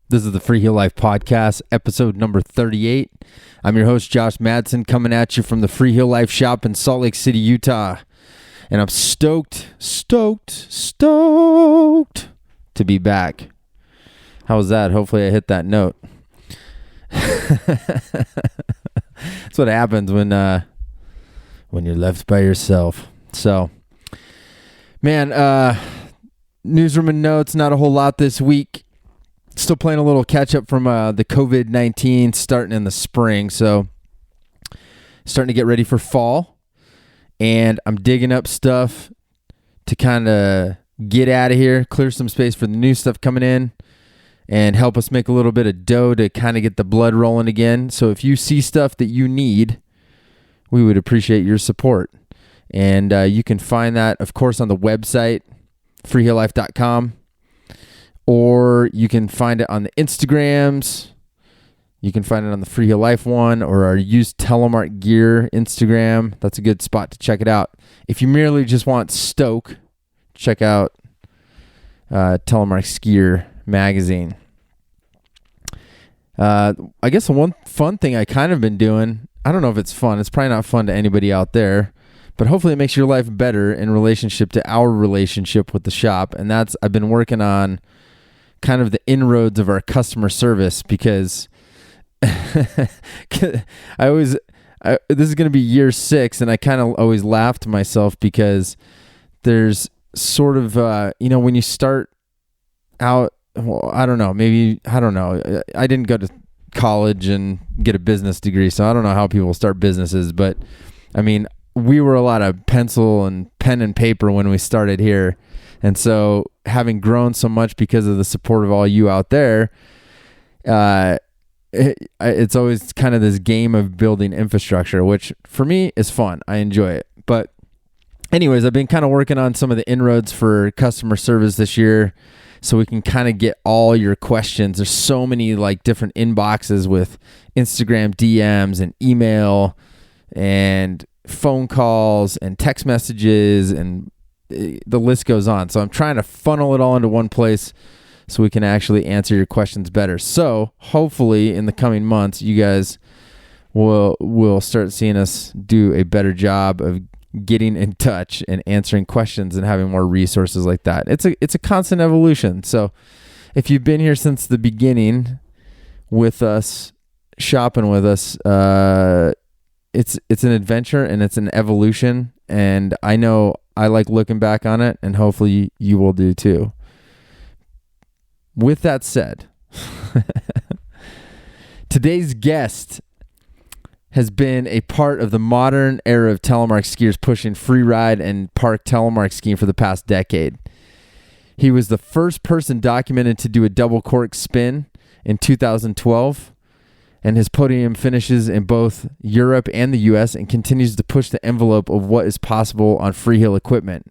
This is the Freeheel Life Podcast, episode number 38. I'm your host, Josh Madsen, coming at you from the Freeheel Life shop in Salt Lake City, Utah. And I'm stoked to be back. How was that? Hopefully I hit that note. That's what happens when you're left by yourself. So, man, newsroom and notes, not a whole lot this week. Still playing a little catch up from the COVID-19 starting in the spring. So starting to get ready for fall. And I'm digging up stuff to kind of get out of here, clear some space for the new stuff coming in, and help us make a little bit of dough to kind of get the blood rolling again. So if you see stuff that you need, we would appreciate your support. And you can find that, of course, on the website, freeheellife.com. Or you can find it on the Instagrams. You can find it on the Freeheel Life one or our used Telemark gear Instagram. That's a good spot to check it out. If you merely just want stoke, check out Telemark Skier magazine. I guess the one fun thing I kind of been doing, I don't know if it's fun. It's probably not fun to anybody out there, but hopefully it makes your life better in relationship to our relationship with the shop. And that's, I've been working on kind of the inroads of our customer service because this is going to be year 6 and I kind of always laugh to myself because there's sort of, when you start out, well, I don't know, I didn't go to college and get a business degree, so I don't know how people start businesses, but I mean, we were a lot of pencil and pen and paper when we started here. And so having grown so much because of the support of all you out there, it's always kind of this game of building infrastructure, which for me is fun. I enjoy it. But anyways, I've been kind of working on some of the inroads for customer service this year so we can kind of get all your questions. There's so many like different inboxes with Instagram DMs and email and phone calls and text messages, and the list goes on. So I'm trying to funnel it all into one place so we can actually answer your questions better. So hopefully in the coming months, you guys will start seeing us do a better job of getting in touch and answering questions and having more resources like that. It's a constant evolution. So if you've been here since the beginning with us, shopping with us, it's an adventure and it's an evolution. And I know I like looking back on it, and hopefully you will do too. With that said, today's guest has been a part of the modern era of telemark skiers pushing free ride and park telemark skiing for the past decade. He was the first person documented to do a double cork spin in 2012, and his podium finishes in both Europe and the U.S. and continues to push the envelope of what is possible on freeheel equipment.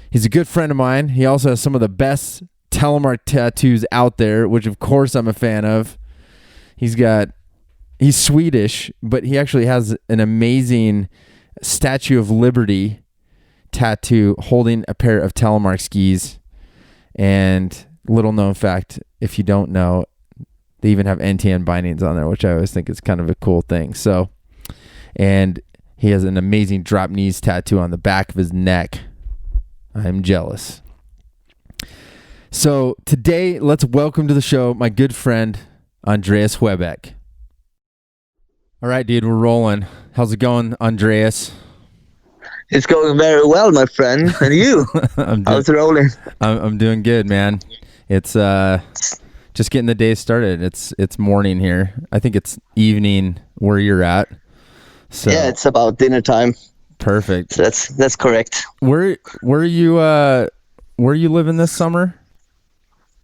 He's a good friend of mine. He also has some of the best telemark tattoos out there, which of course I'm a fan of. He's Swedish, but he actually has an amazing Statue of Liberty tattoo holding a pair of telemark skis. And little known fact, if you don't know, they even have NTN bindings on there, which I always think is kind of a cool thing. So, and he has an amazing drop knees tattoo on the back of his neck. I'm jealous. So today, let's welcome to the show my good friend, Andreas Sjöbeck. All right, dude, we're rolling. How's it going, Andreas? It's going very well, my friend. And you? How's it rolling? I'm doing good, man. It's just getting the day started. It's morning here. I think it's evening where you're at. So yeah, it's about dinner time. Perfect. So that's correct. Where are you living this summer?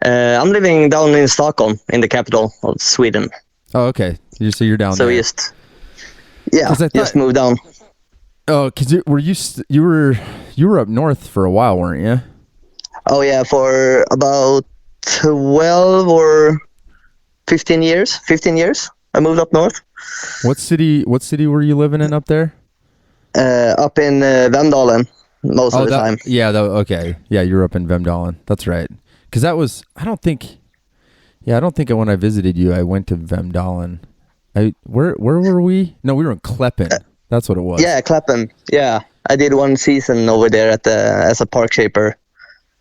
I'm living down in Stockholm, in the capital of Sweden. Oh, okay. So you're down there. So just moved down. Oh, because you were up north for a while, weren't you? Oh yeah, for about 12 or 15 years. 15 years. I moved up north. What city were you living in up there? Up in Vemdalen most of the time. Yeah, okay. Yeah, you were up in Vemdalen. That's right. Because that was, I don't think Yeah, I don't think when I visited you, I went to Vemdalen. Where were we? No, we were in Kleppen. That's what it was. Yeah, Clapham. Yeah, I did one season over there as a park shaper.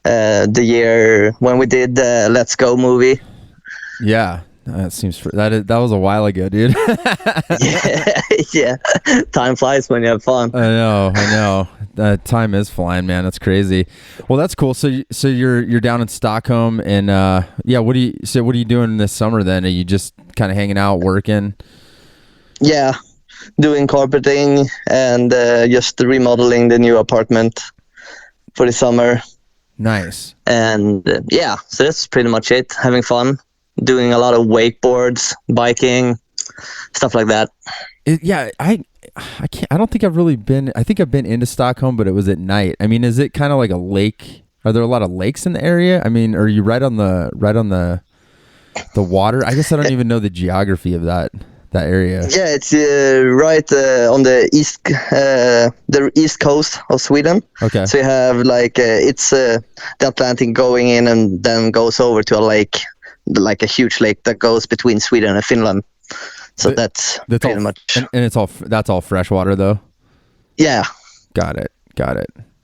The year when we did the Let's Go movie. Yeah, that that was a while ago, dude. Yeah, yeah. Time flies when you have fun. I know. Time is flying, man. That's crazy. Well, that's cool. So you're down in Stockholm, and yeah. What are you doing this summer then? Are you just kind of hanging out, working? Yeah, doing carpeting and just remodeling the new apartment for the summer. Nice. And yeah, so that's pretty much it. Having fun, doing a lot of wakeboards, biking, stuff like that. I can't. I don't think I've really been. I think I've been into Stockholm, but it was at night. I mean, is it kind of like a lake? Are there a lot of lakes in the area? I mean, are you right on the water? I guess I don't even know the geography of that area. Yeah, it's right on the east coast of Sweden. Okay. So you have like it's the Atlantic going in and then goes over to a lake, like a huge lake that goes between Sweden and Finland. So that's pretty much. And that's all freshwater though. Yeah. Got it.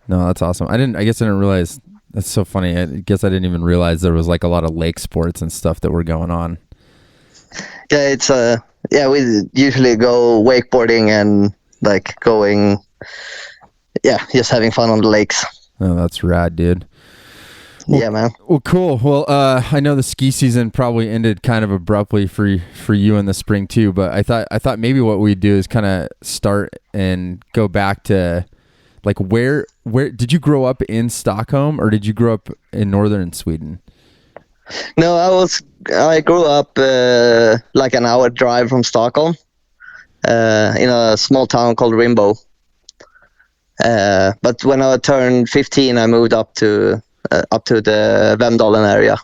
No, that's awesome. I guess I didn't realize. That's so funny. I guess I didn't even realize there was like a lot of lake sports and stuff that were going on. Yeah, it's we usually go wakeboarding and like going, just having fun on the lakes. Oh, that's rad, dude. Well, yeah, man. Well, cool. Well, I know the ski season probably ended kind of abruptly for you in the spring too, but I thought maybe what we'd do is kind of start and go back to like where did you grow up in Stockholm or did you grow up in northern Sweden? No, I grew up like an hour drive from Stockholm, in a small town called Rimbo. But when I turned 15, I moved up to the Vemdalen area.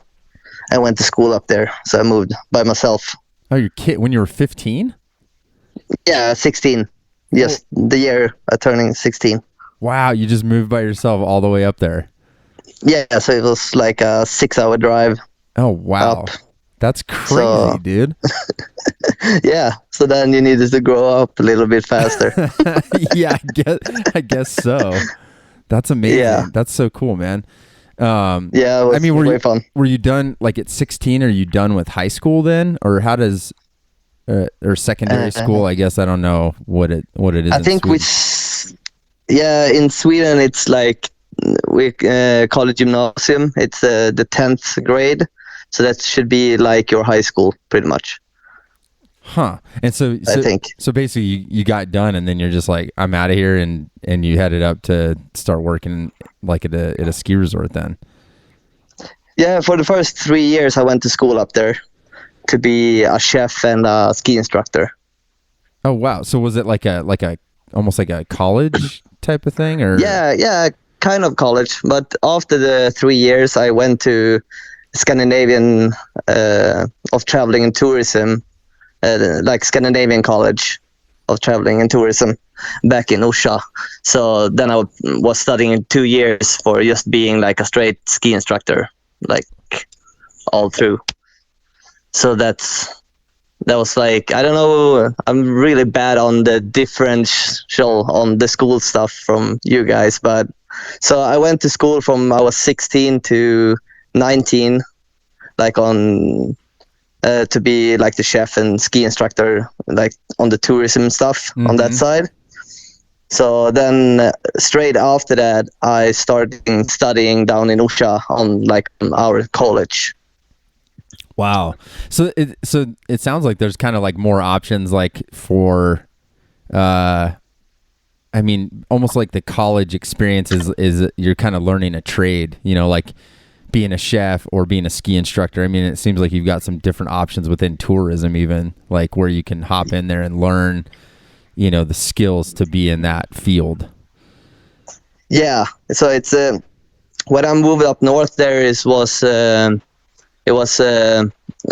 I went to school up there, so I moved by myself. Oh, your kid when you were 15? Yeah, 16. Yes, the year turning 16. Wow, you just moved by yourself all the way up there. Yeah, so it was like a 6-hour drive. Oh, wow. Up. That's crazy, dude. Yeah, so then you needed to grow up a little bit faster. Yeah, I guess so. That's amazing. Yeah. That's so cool, man. Yeah, it was way fun. Were you done like at 16? Are you done with high school then, or how does or secondary school? I guess I don't know what it is. I think in Sweden it's like we call it gymnasium. It's the 10th grade, so that should be like your high school, pretty much. Huh. And so I think so. Basically, you got done, and then you're just like, I'm out of here, and you headed up to start working like at a ski resort. Then. Yeah, for the first 3 years, I went to school up there to be a chef and a ski instructor. Oh wow! So was it like a almost like a college type of thing, or? Yeah, kind of college. But after the 3 years, I went to Scandinavian of traveling and tourism. Like Scandinavian College of Traveling and Tourism back in Orsa. So then I was studying 2 years for just being like a straight ski instructor, like all through. So that was like, I don't know, I'm really bad on the differential on the school stuff from you guys, but so I went to school from I was 16 to 19, like on to be like the chef and ski instructor, like on the tourism stuff on that side. So then straight after that, I started studying down in Orsa on like our college. Wow. So it sounds like there's kind of like more options like for, I mean, almost like the college experience is you're kind of learning a trade, you know, like being a chef or being a ski instructor. I mean, it seems like you've got some different options within tourism, even like where you can hop in there and learn, you know, the skills to be in that field. Yeah. So it's, when I moved up north there it was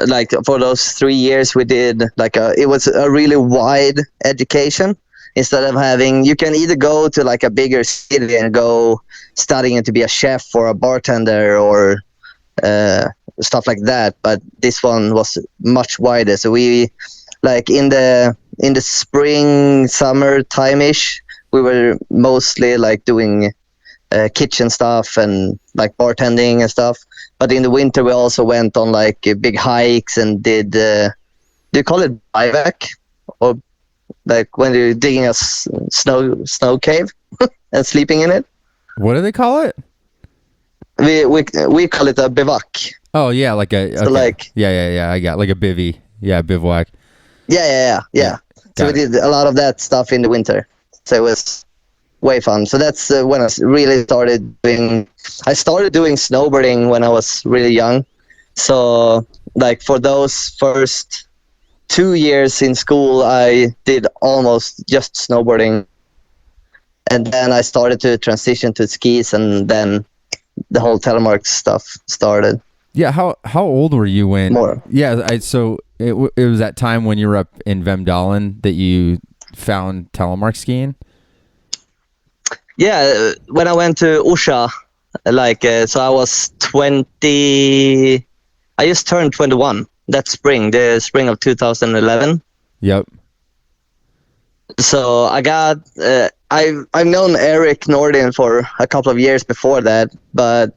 like for those 3 years we did like it was a really wide education. Instead of having, you can either go to like a bigger city and go studying to be a chef or a bartender or stuff like that. But this one was much wider. So we like in the spring, summer time-ish, we were mostly like doing kitchen stuff and like bartending and stuff. But in the winter, we also went on like big hikes and did. Do you call it bivouac, or like when you're digging a snow cave and sleeping in it? What do they call it? We call it a bivouac. Oh yeah, like a So okay. like yeah. I got like a bivvy. Yeah, bivouac. yeah. So we did a lot of that stuff in the winter. So it was way fun. So that's when I really started doing. I started doing snowboarding when I was really young. So like for those first 2 years in school, I did almost just snowboarding, and then I started to transition to skis, and then the whole Telemark stuff started. Yeah, how old were you when? More. Yeah, so it was that time when you were up in Vemdalen that you found Telemark skiing. Yeah, when I went to Orsa, like so I was 20. I just turned 21 that spring, the spring of 2011. Yep. So I got I've known Eric Nordin for a couple of years before that, but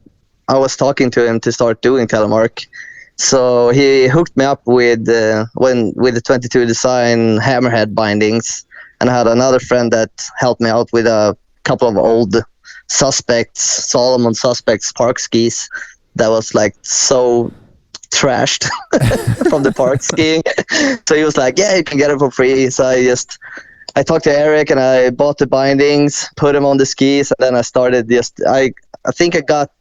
I was talking to him to start doing Telemark. So he hooked me up with the 22 Design Hammerhead bindings, and I had another friend that helped me out with a couple of old Solomon Suspects park skis that was like so trashed from the park skiing. So he was like, yeah, you can get it for free. So I talked to Eric and I bought the bindings, put them on the skis, and then I started I think I got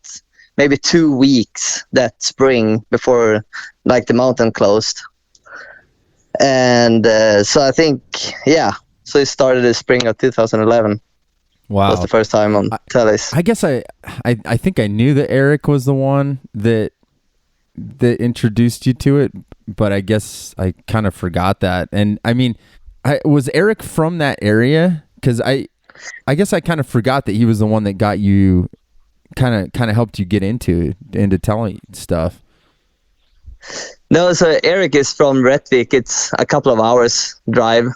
maybe 2 weeks that spring before like the mountain closed. And so I think, yeah, so it started the spring of 2011. Wow. That was the first time on Teles. I guess I think I knew that Eric was the one that introduced you to it, but I guess I kind of forgot that. And I mean, was Eric from that area? Because I guess I kind of forgot that he was the one that got you, kind of helped you get into telling stuff. No, so Eric is from Rättvik. It's a couple of hours drive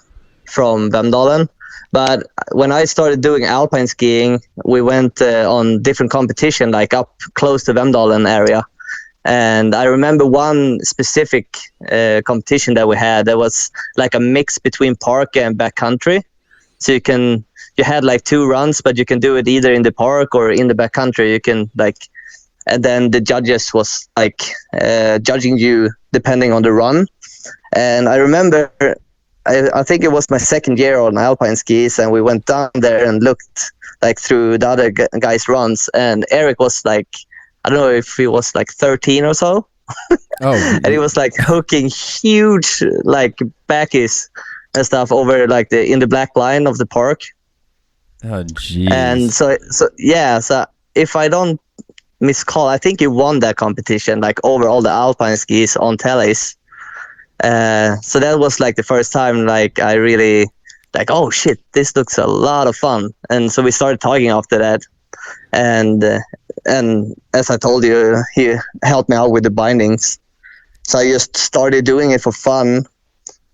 from Vemdalen. But when I started doing alpine skiing, we went on different competition, like up close to Vemdalen area. And I remember one specific competition that we had that was like a mix between park and backcountry. So you had like 2 runs, but you can do it either in the park or in the backcountry. You can like, and then the judges was like judging you depending on the run. And I remember, I think it was my second year on alpine skis, and we went down there and looked like through the other guys' runs, and Eric was like, I don't know if he was like 13 or so. Oh, and he was like hooking huge like backies and stuff over like in the black line of the park. Oh, geez. And so yeah, so if I don't miscall, I think he won that competition like over all the alpine skis on Teles. So that was like the first time like I really like, oh shit, this looks a lot of fun. And so we started talking after that. And as I told you, he helped me out with the bindings. So I just started doing it for fun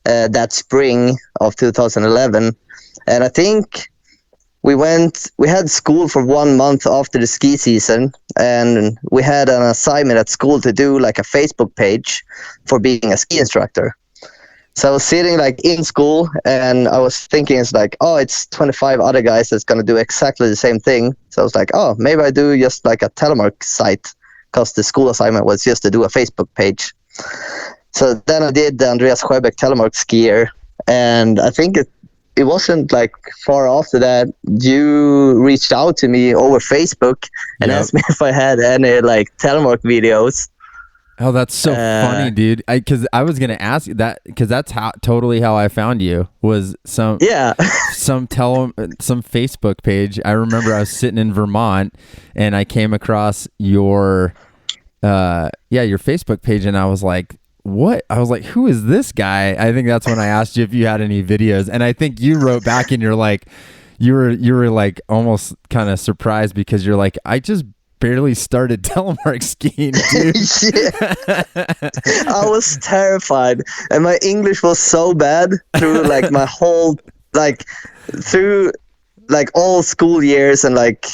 that spring of 2011. And I think we had school for 1 month after the ski season, and we had an assignment at school to do like a Facebook page for being a ski instructor. So I was sitting like in school, and I was thinking, it's like, oh, it's 25 other guys that's going to do exactly the same thing. So I was like, oh, maybe I do just like a Telemark site, because the school assignment was just to do a Facebook page. So then I did the Andreas Sjöbeck Telemark skier, and I think it wasn't like far after that you reached out to me over Facebook and asked me if I had any like Telemark videos. Oh, that's so funny, dude. Because I was gonna ask you that, because that's totally how I found you, was some Facebook page. I remember I was sitting in Vermont and I came across your Facebook page, and I was like, what? I was like, who is this guy? I think that's when I asked you if you had any videos, and I think you wrote back and you're like, you were like almost kind of surprised, because you're like, I just barely started telemark skiing, dude. Yeah. I was terrified, and my English was so bad through like my whole like through like all school years, and like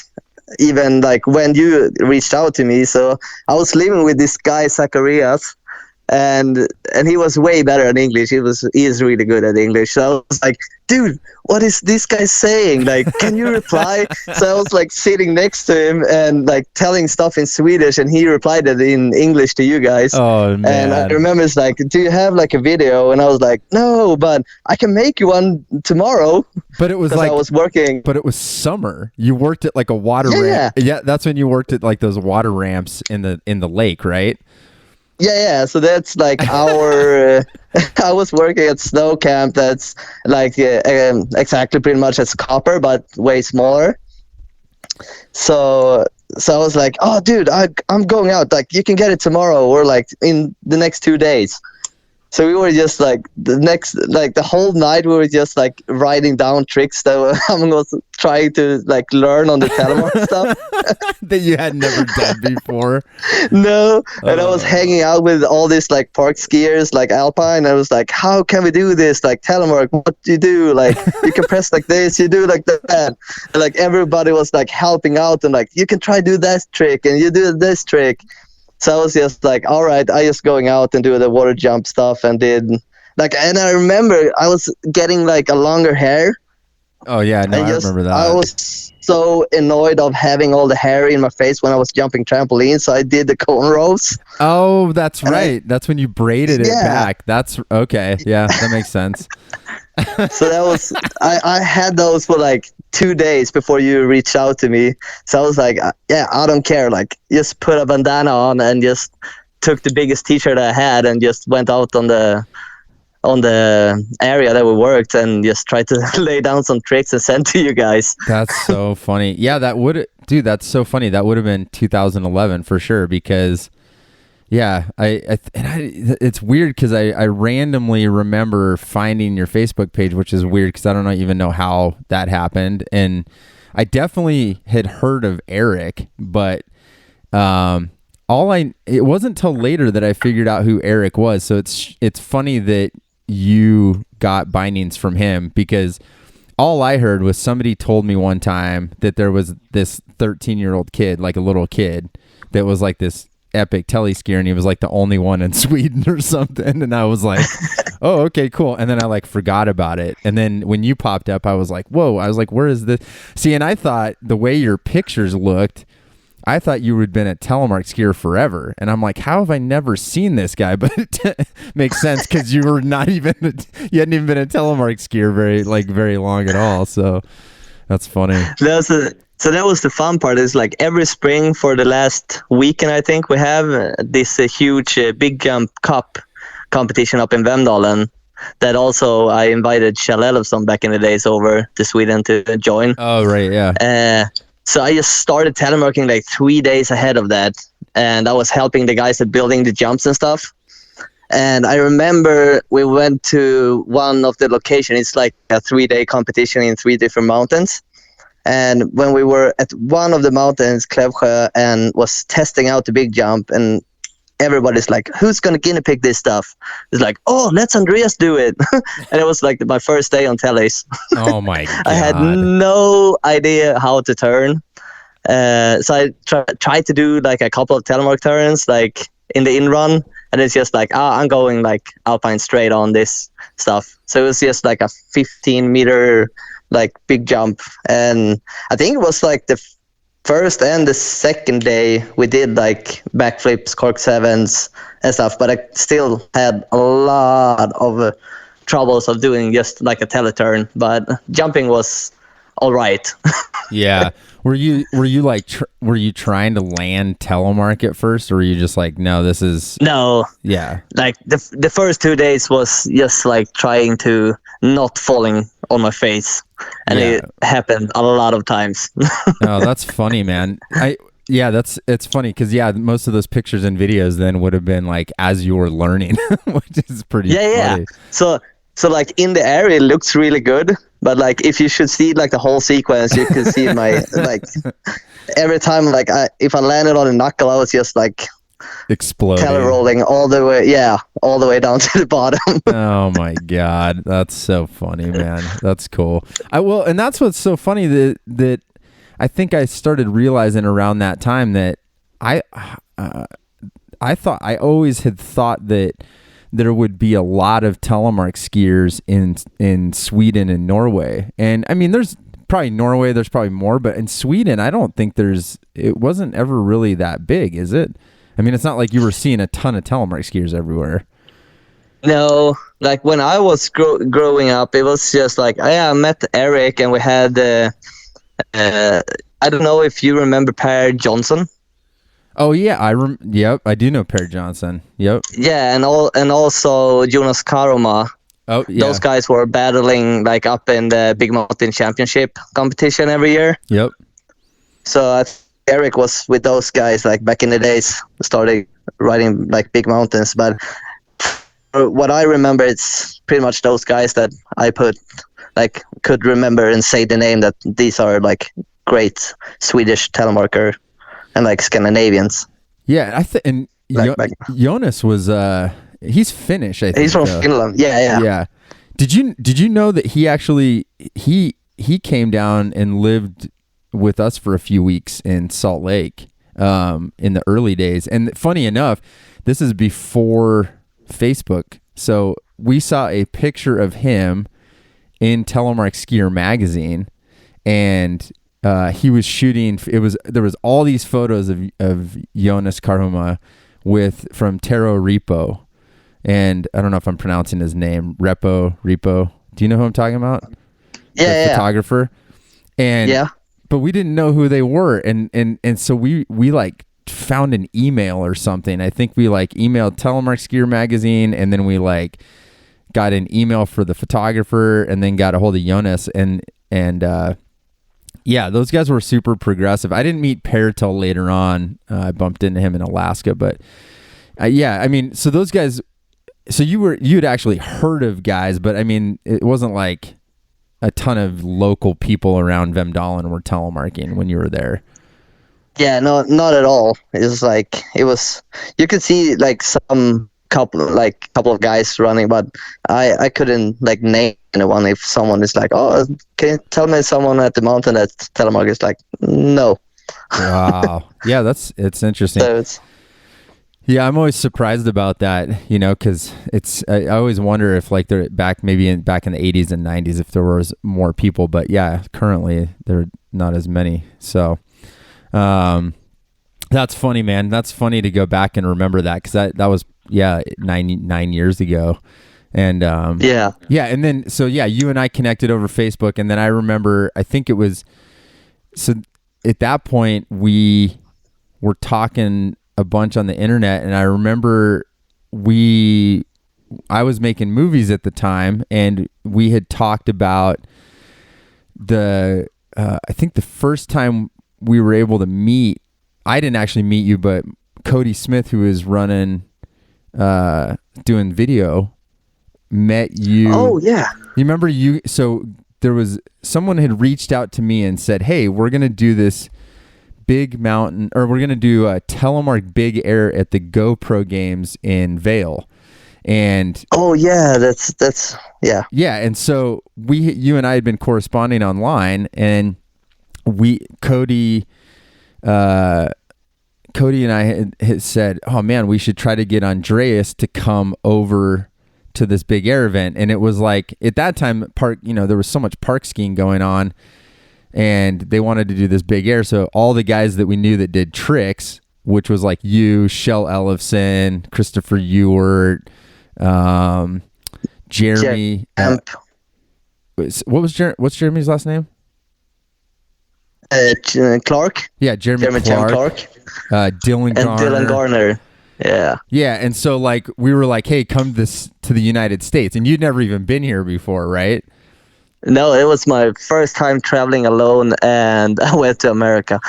even like when you reached out to me. So I was living with this guy Zacharias, and he was way better at English. He is really good at English. So I was like, dude, what is this guy saying? Like, can you reply? So I was like sitting next to him and like telling stuff in Swedish, and he replied it in English to you guys. Oh man! And I remember it's like, do you have like a video? And I was like, no, but I can make you one tomorrow. But it was like I was working. But it was summer. You worked at like a water Yeah, ramp. Yeah, that's when you worked at like those water ramps in the lake, right? Yeah. So that's like our. I was working at snow camp. That's like exactly pretty much as Copper, but way smaller. So I was like, oh, dude, I'm going out. Like, you can get it tomorrow or like in the next 2 days. So we were just like the whole night we were just like writing down tricks that I was trying to like learn on the Telemark stuff that you had never done before. No, and I was hanging out with all these like park skiers, like Alpine. I was like, how can we do this? Like Telemark, what do you do? Like you can press like this, you do like that. And like everybody was like helping out and like you can try do that trick and you do this trick. So I was just like, all right, I just going out and do the water jump stuff and did like, and I remember I was getting like a longer hair. Oh yeah, no, I remember that. I was so annoyed of having all the hair in my face when I was jumping trampoline, so I did the cornrows. Oh, that's right. That's when you braided it back. That's okay. Yeah, that makes sense. So that was I had those for like 2 days before you reached out to me. So I was like, yeah, I don't care. Like, just put a bandana on and just took the biggest t-shirt I had and just went out on the area that we worked and just tried to lay down some tricks and send to you guys. That's so funny. Yeah, that's so funny. That would have been 2011 for sure because yeah, it's weird because I randomly remember finding your Facebook page, which is weird because I don't even know how that happened. And I definitely had heard of Eric, but it wasn't till later that I figured out who Eric was. So it's funny that you got bindings from him because all I heard was somebody told me one time that there was this 13-year-old kid, like a little kid, that was like this epic tele skier and he was like the only one in Sweden or something, and I was like, oh, okay, cool. And then I like forgot about it, and then when you popped up I was like, whoa, I was like, where is this? See, and I thought the way your pictures looked, I thought you had been a telemark skier forever, and I'm like, how have I never seen this guy? But it makes sense because you were not even you hadn't even been a telemark skier very long at all, so that's funny. So that was the fun part. Is like every spring for the last weekend, I think we have this huge big jump cup competition up in Vemdalen. That also I invited Kjell Elofsson back in the days over to Sweden to join. Oh right, yeah. So I just started telemarking like 3 days ahead of that, and I was helping the guys at building the jumps and stuff. And I remember we went to one of the locations. It's like a 3-day competition in 3 different mountains. And when we were at one of the mountains, Klevsjö, and was testing out the big jump, and everybody's like, who's going to guinea pig this stuff? It's like, oh, let's Andreas do it. And it was like my first day on teles. Oh my God. I had no idea how to turn. So I tried to do like a couple of telemark turns, like in the in run. And it's just like, I'm going like alpine straight on this stuff. So it was just like a 15-meter like big jump. And I think it was like the first and the second day we did like backflips, cork sevens and stuff, but I still had a lot of troubles of doing just like a teleturn, but jumping was all right. Yeah. Were you trying to land telemark at first, or were you just like, no, this is no? Yeah. Like the first 2 days was just like trying to not falling on my face, and it happened a lot of times. Oh, that's funny, man. It's funny because most of those pictures and videos then would have been like as you were learning, which is pretty funny. So like in the air it looks really good, But like, if you should see like the whole sequence, you could see my like every time like if I landed on a knuckle, I was just like exploding, tail rolling all the way down to the bottom. Oh my God, that's so funny, man. That's cool. And that's what's so funny that I think I started realizing around that time that I always had thought that there would be a lot of Telemark skiers in Sweden and Norway. And I mean, there's probably Norway, there's probably more, but in Sweden, I don't think it wasn't ever really that big, is it? I mean, it's not like you were seeing a ton of Telemark skiers everywhere. No, like when I was growing up, it was just like, I met Eric and we had, I don't know if you remember Per Johnson. Oh yeah, yep, I do know Per Johnson. Yep. Yeah, and also Jonas Karoma. Oh yeah. Those guys were battling like up in the Big Mountain Championship competition every year. Yep. So Eric was with those guys like back in the days, started riding like big mountains. But what I remember, it's pretty much those guys that I could remember and say the name, that these are like great Swedish telemarker and like Scandinavians. Yeah, and Jonas was he's Finnish, I think. He's from Finland. Yeah. Did you know that he actually he came down and lived with us for a few weeks in Salt Lake in the early days? And funny enough, this is before Facebook. So we saw a picture of him in Telemark Skier magazine, and he was shooting. There was all these photos of Jonas Karhuma from Tero Repo, and I don't know if I'm pronouncing his name, Repo. Do you know who I'm talking about? Yeah, the photographer. And but we didn't know who they were, and so we like found an email or something. I think we like emailed Telemark Skier magazine, and then we like got an email for the photographer, and then got a hold of Jonas, and yeah, those guys were super progressive. I didn't meet Per till later on. I bumped into him in Alaska, but yeah, I mean, so those guys. So you had actually heard of guys, but I mean, it wasn't like a ton of local people around Vemdalen were telemarking when you were there. Yeah, no, not at all. It was you could see like some couple of guys running, but I couldn't like name anyone. If someone is like, oh, can you tell me someone at the mountain at Telemark? Is like, no. Wow. Yeah, it's interesting. So yeah, I'm always surprised about that, because I always wonder if like they're back in the 80s and 90s, if there was more people, but yeah, currently there are not as many. So, that's funny, man. That's funny to go back and remember that, because that was 9 years ago, and yeah, and then so you and I connected over Facebook, and then I remember, I think it was, so at that point we were talking a bunch on the internet, and I remember I was making movies at the time, and we had talked about I think the first time we were able to meet, I didn't actually meet you, but Cody Smith, who is running doing video, met you. Oh yeah. You remember so there was someone had reached out to me and said, hey, we're going to do this big mountain, or we're going to do a Telemark Big Air at the GoPro games in Vail. And oh yeah, that's yeah. And so you and I had been corresponding online, and Cody and I had said, oh man, we should try to get Andreas to come over to this Big Air event. And it was like, at that time, there was so much park skiing going on, and they wanted to do this Big Air. So all the guys that we knew that did tricks, which was like you, Shell Ellefson, Christopher Ewart, Jeremy. What's Jeremy's last name? Clark. Yeah, Jeremy Clark. Dylan Garner. And Dylan Garner. Yeah. Yeah, and so like we were like, hey, come to the United States, and you'd never even been here before, right? No, it was my first time traveling alone, and I went to America.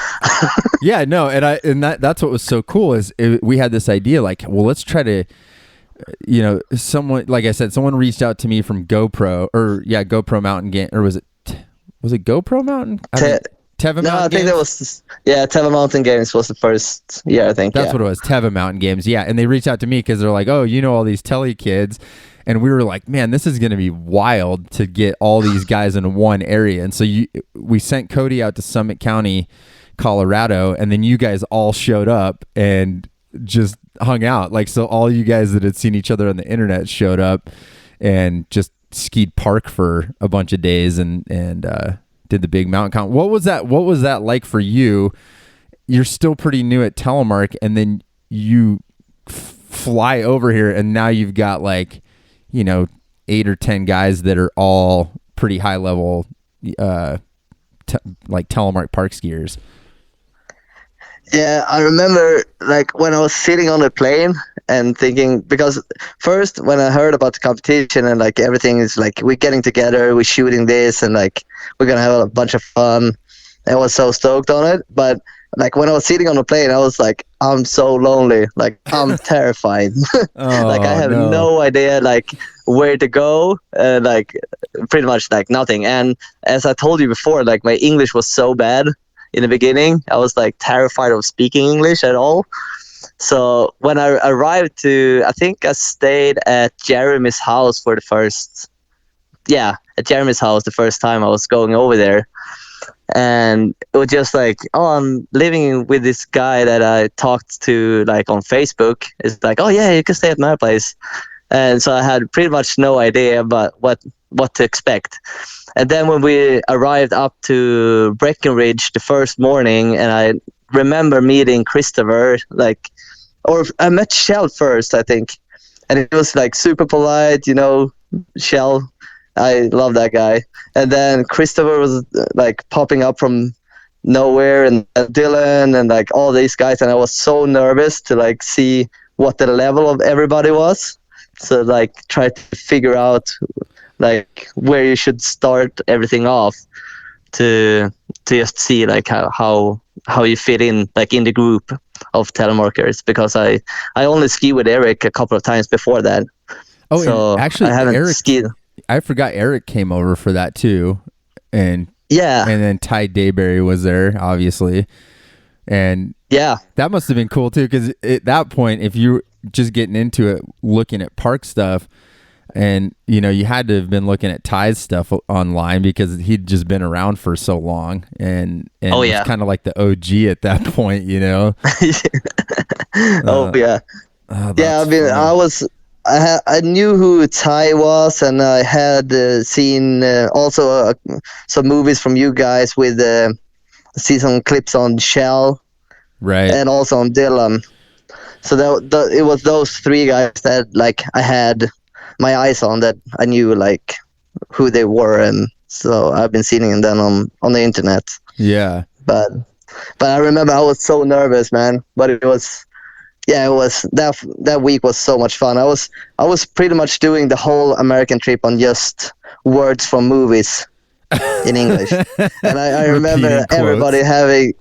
Yeah, no, and that's what was so cool is we had this idea like, well, let's try to someone, like I said, someone reached out to me from GoPro Mountain Game, or was it GoPro Mountain? Teva Mountain I think Games? that was Teva Mountain Games was the first year, I think. That's what it was, Teva Mountain Games. Yeah, and they reached out to me because they're like, oh, all these tele kids. And we were like, man, this is going to be wild to get all these guys in one area. And so we sent Cody out to Summit County, Colorado, and then you guys all showed up and just hung out. Like, so all you guys that had seen each other on the internet showed up and just skied park for a bunch of days and did the big mountain count. What was that like for you? You're still pretty new at Telemark, and then you fly over here, and now you've got 8 or 10 guys that are all pretty high level, like Telemark park skiers. Yeah, I remember when I was sitting on the plane and thinking, because first when I heard about the competition and everything is we're getting together, we're shooting this, and we're gonna have a bunch of fun. I was so stoked on it, but when I was sitting on the plane, I was like, I'm so lonely. I'm terrified. I have no idea where to go. Pretty much nothing. And as I told you before, my English was so bad in the beginning. I was terrified of speaking English at all. So when I arrived I think I stayed at Jeremy's house for the first time I was going over there. And it was just I'm living with this guy that I talked to on Facebook. It's oh yeah, you can stay at my place. And so I had pretty much no idea about what to expect. And then when we arrived up to Breckenridge the first morning, and I remember meeting Christopher, or I met Shell first, I think. And it was super polite, Shell. I love that guy. And then Christopher was popping up from nowhere, and Dylan and all these guys. And I was so nervous to see what the level of everybody was. So try to figure out where you should start everything off to just see how you fit in in the group of telemarketers, because I only skied with Eric a couple of times before that. Oh, so actually, I haven't skied. I forgot Eric came over for that too, and then Ty Dayberry was there, obviously, and that must have been cool too, because at that point, if you just getting into it, looking at park stuff, and you had to have been looking at Ty's stuff online because he'd just been around for so long, and was kind of like the OG at that point, I mean, I knew who Ty was, and I had seen also some movies from you guys with see some clips on Shell, right, and also on Dylan. So it was those three guys that I had my eyes on, that I knew who they were, and so I've been seeing them on the internet. Yeah, but I remember I was so nervous, man. But it was that week was so much fun. I was pretty much doing the whole American trip on just words from movies in English, and I remember everybody having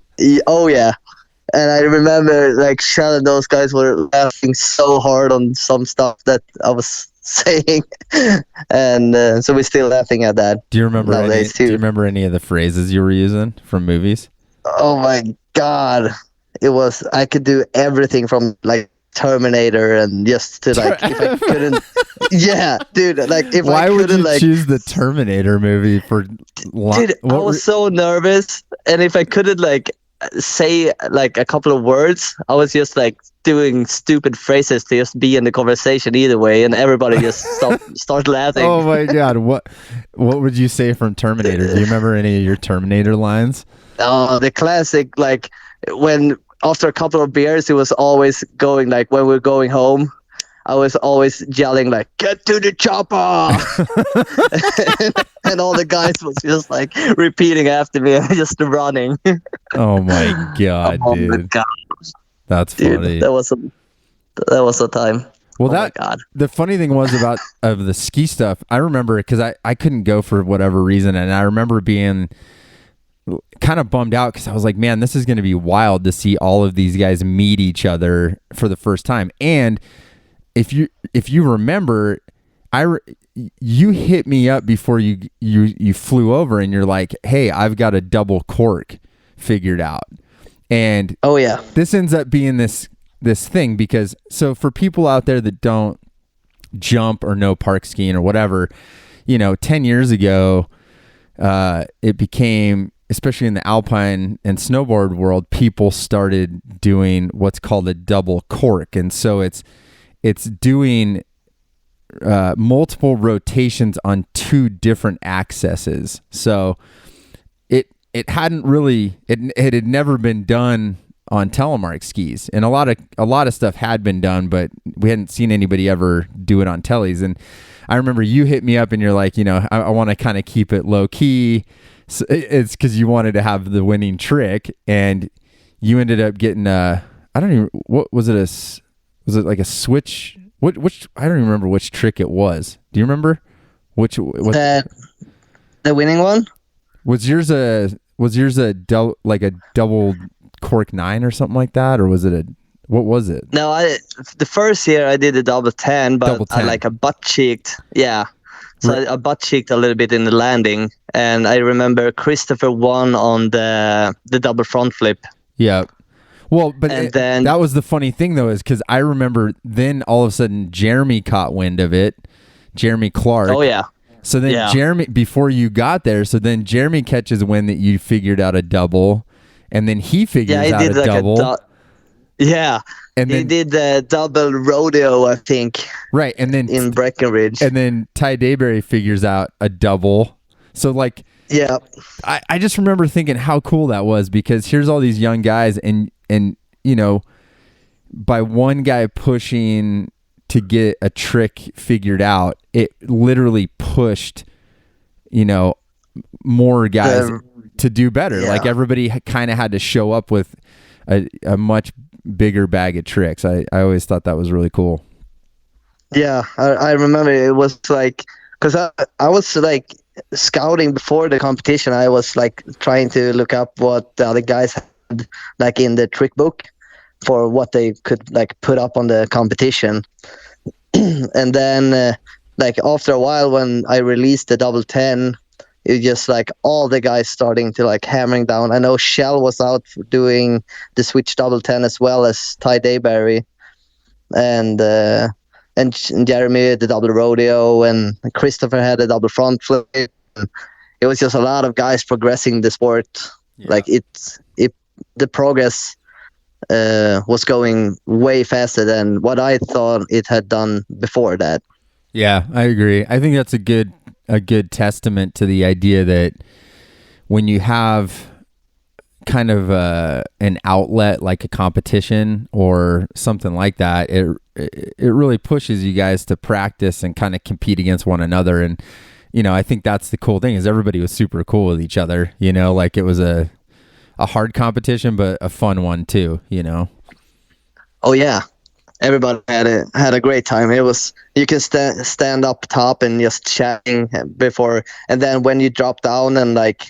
and I remember Shell and those guys were laughing so hard on some stuff that I was saying, and so we're still laughing at that. Do you remember any of the phrases you were using from movies? Oh my God. I could do everything from Terminator, and just to if I couldn't, dude, if why I couldn't, would you choose the Terminator movie for? Dude, I was so nervous, and if I couldn't say a couple of words, I was just doing stupid phrases to just be in the conversation either way, and everybody just start laughing. Oh my God, what would you say from Terminator? Do you remember any of your Terminator lines? Oh, the classic, when after a couple of beers, it was always going when we're going home, I was always yelling "Get to the chopper!" and all the guys was just repeating after me and just running. Oh my God, dude! My God. That's funny. Dude, that was a time. Well, the funny thing was of the ski stuff. I remember because I couldn't go for whatever reason, and I remember being kind of bummed out because I was like, man, this is going to be wild to see all of these guys meet each other for the first time. And if you remember, you hit me up before you flew over, and you're like, hey, I've got a double cork figured out. And oh yeah, this ends up being this thing, because so for people out there that don't jump or know park skiing or whatever, 10 years ago, it became, especially in the alpine and snowboard world, people started doing what's called a double cork. And so it's doing multiple rotations on two different accesses. So it hadn't really, it had never been done on Telemark skis, and a lot of stuff had been done, but we hadn't seen anybody ever do it on tellies. And I remember you hit me up and you're like, I want to kind of keep it low key. So it's because you wanted to have the winning trick, and you ended up getting what was it? Was it like a switch? Which I don't even remember which trick it was. Do you remember the winning one? Was yours a double cork 9 or something like that, or was it what was it? No, the first year I did a double 10, but Double 10. I like a butt cheeked. Yeah. So I butt cheeked a little bit in the landing, and I remember Christopher won on the double front flip. Yeah. Well, but then that was the funny thing though, is because I remember then all of a sudden Jeremy caught wind of it. Jeremy Clark. Oh yeah. So then Jeremy, before you got there, so then Jeremy catches wind that you figured out a double, and then he figures out a double. And he did the double rodeo, I think. Right, and then in Breckenridge. And then Ty Dayberry figures out a double. So like, yeah, I just remember thinking how cool that was, because here's all these young guys, and by one guy pushing to get a trick figured out, it literally pushed, more guys to do better. Like everybody kind of had to show up with a much bigger bag of tricks. I always thought that was really cool. Yeah, I remember it was like, because I was like scouting before the competition. I was like trying to look up what the other guys had like in the trick book for what they could like put up on the competition. And then like after a while, when I released the double 10, it was just like all the guys starting to like hammering down. I know Shell was out doing the switch double 10 as well as Ty Dayberry, and Jeremy the double rodeo, and Christopher had a double front flip. It was just a lot of guys progressing the sport. Yeah. Like the progress was going way faster than what I thought it had done before that. Yeah, I agree. I think that's a good testament to the idea that when you have kind of an outlet like a competition or something like that, it really pushes you guys to practice and kind of compete against one another. And I think that's the cool thing, is everybody was super cool with each other. Like it was a hard competition, but a fun one too. Oh yeah, everybody had a great time. It was, you can stand up top and just chatting before, and then when you drop down and like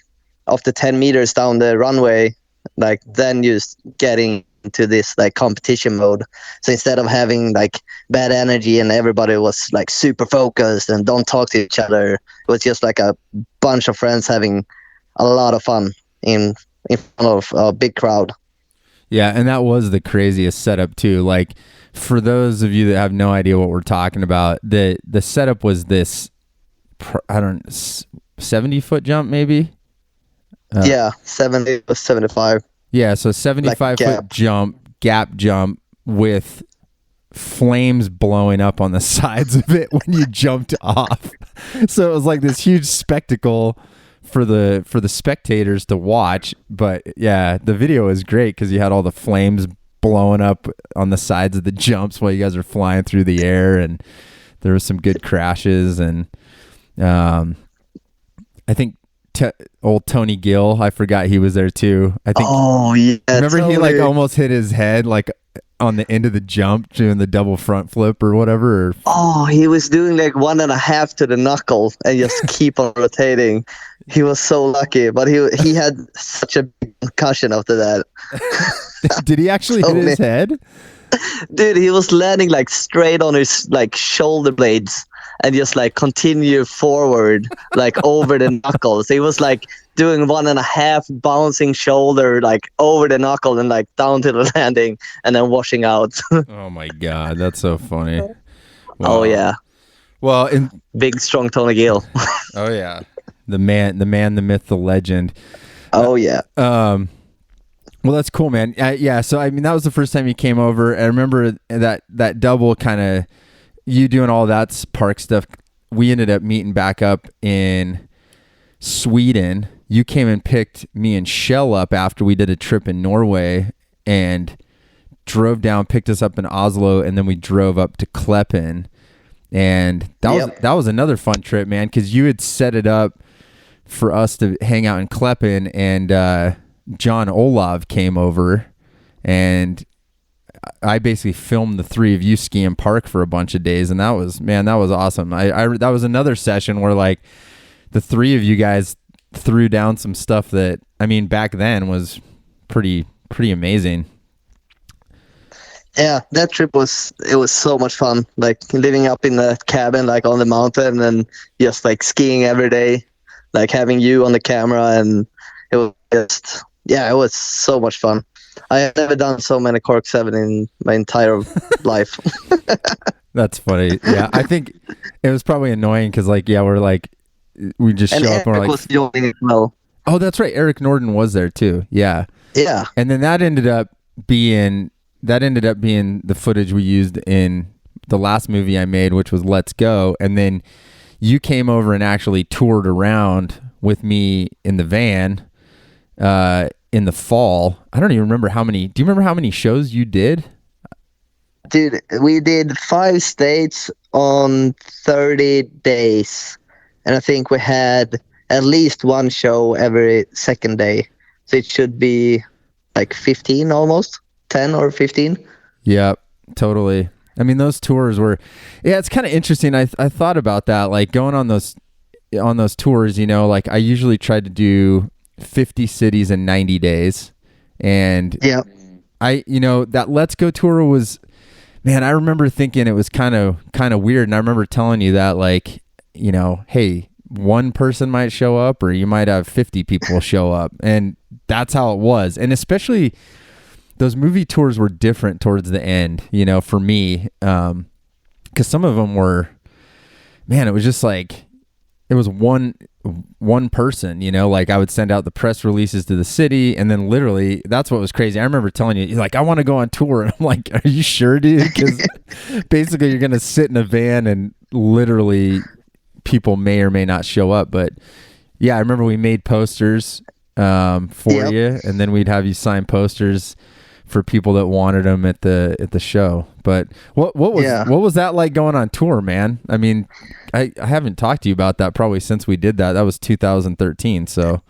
after 10 meters down the runway, like then you getting into this like competition mode. So instead of having like bad energy and everybody was like super focused and don't talk to each other, it was just like a bunch of friends having a lot of fun in front of a big crowd. Yeah, and that was the craziest setup too. Like, for those of you that have no idea what we're talking about, the setup was this, 70-foot jump maybe? 70 was 75. Yeah, so 75-foot gap jump with flames blowing up on the sides of it when you jumped off. So it was like this huge spectacle for the spectators to watch. But yeah, the video is great because you had all the flames blowing up on the sides of the jumps while you guys are flying through the air, and there was some good crashes. And I think old Tony Gill, I forgot he was there too. I think. Oh yeah. Remember totally. He like almost hit his head like on the end of the jump doing the double front flip or whatever. Oh, he was doing like 1.5 to the knuckle and just keep on rotating. He was so lucky, but he had such a big concussion after that. Did he actually hit his head? Dude, he was landing like straight on his like shoulder blades and just like continue forward like over the knuckles. He was like doing 1.5 bouncing shoulder like over the knuckle and like down to the landing and then washing out. Oh my God, that's so funny. Wow. Oh yeah. Well, Big strong Tony Gill. Oh yeah, the man, the myth, the legend. Oh yeah. Well, that's cool, man. Yeah. So I mean, that was the first time you came over. I remember that double kind of you doing all that park stuff. We ended up meeting back up in Sweden. You came and picked me and Shell up after we did a trip in Norway and drove down, picked us up in Oslo, and then we drove up to Kleppen. And that was another fun trip, man, because you had set it up for us to hang out in Kleppen, and John Olav came over, and I basically filmed the three of you skiing park for a bunch of days, and that was awesome. I that was another session where like the three of you guys threw down some stuff that, I mean, back then was pretty amazing. Yeah, that trip was so much fun. Like living up in the cabin, like on the mountain, and just like skiing every day, like having you on the camera, and it was just, it was so much fun. I have never done so many Cork 7 in my entire life. That's funny. Yeah, I think it was probably annoying because we just show up and we're like, was joining as well. Oh, that's right. Eric Norden was there too. Yeah. Yeah. And then that ended up being the footage we used in the last movie I made, which was Let's Go. And then you came over and actually toured around with me in the van in the fall. I don't even remember how many. Do you remember how many shows you did? Dude, we did 5 states on 30 days. And I think we had at least one show every second day. So it should be like 15 almost. 10 or 15. Yeah, totally. I mean, those tours were, it's kind of interesting. I thought about that, like going on those tours, you know, like I usually try to do 50 cities in 90 days. And that Let's Go tour was, man, I remember thinking it was kind of weird. And I remember telling you that, like, you know, hey, one person might show up or you might have 50 people show up. And that's how it was. And especially those movie tours were different towards the end, you know, for me, because some of them were, man, it was just like, it was one person, you know, like I would send out the press releases to the city, and then literally, that's what was crazy. I remember telling you, like, I want to go on tour, and I'm like, are you sure, dude? Because basically, you're gonna sit in a van, and literally, people may or may not show up. But yeah, I remember we made posters for you, and then we'd have you sign posters for people that wanted them at the show. But what was that like going on tour, man? I mean, I haven't talked to you about that probably since we did that. That was 2013. So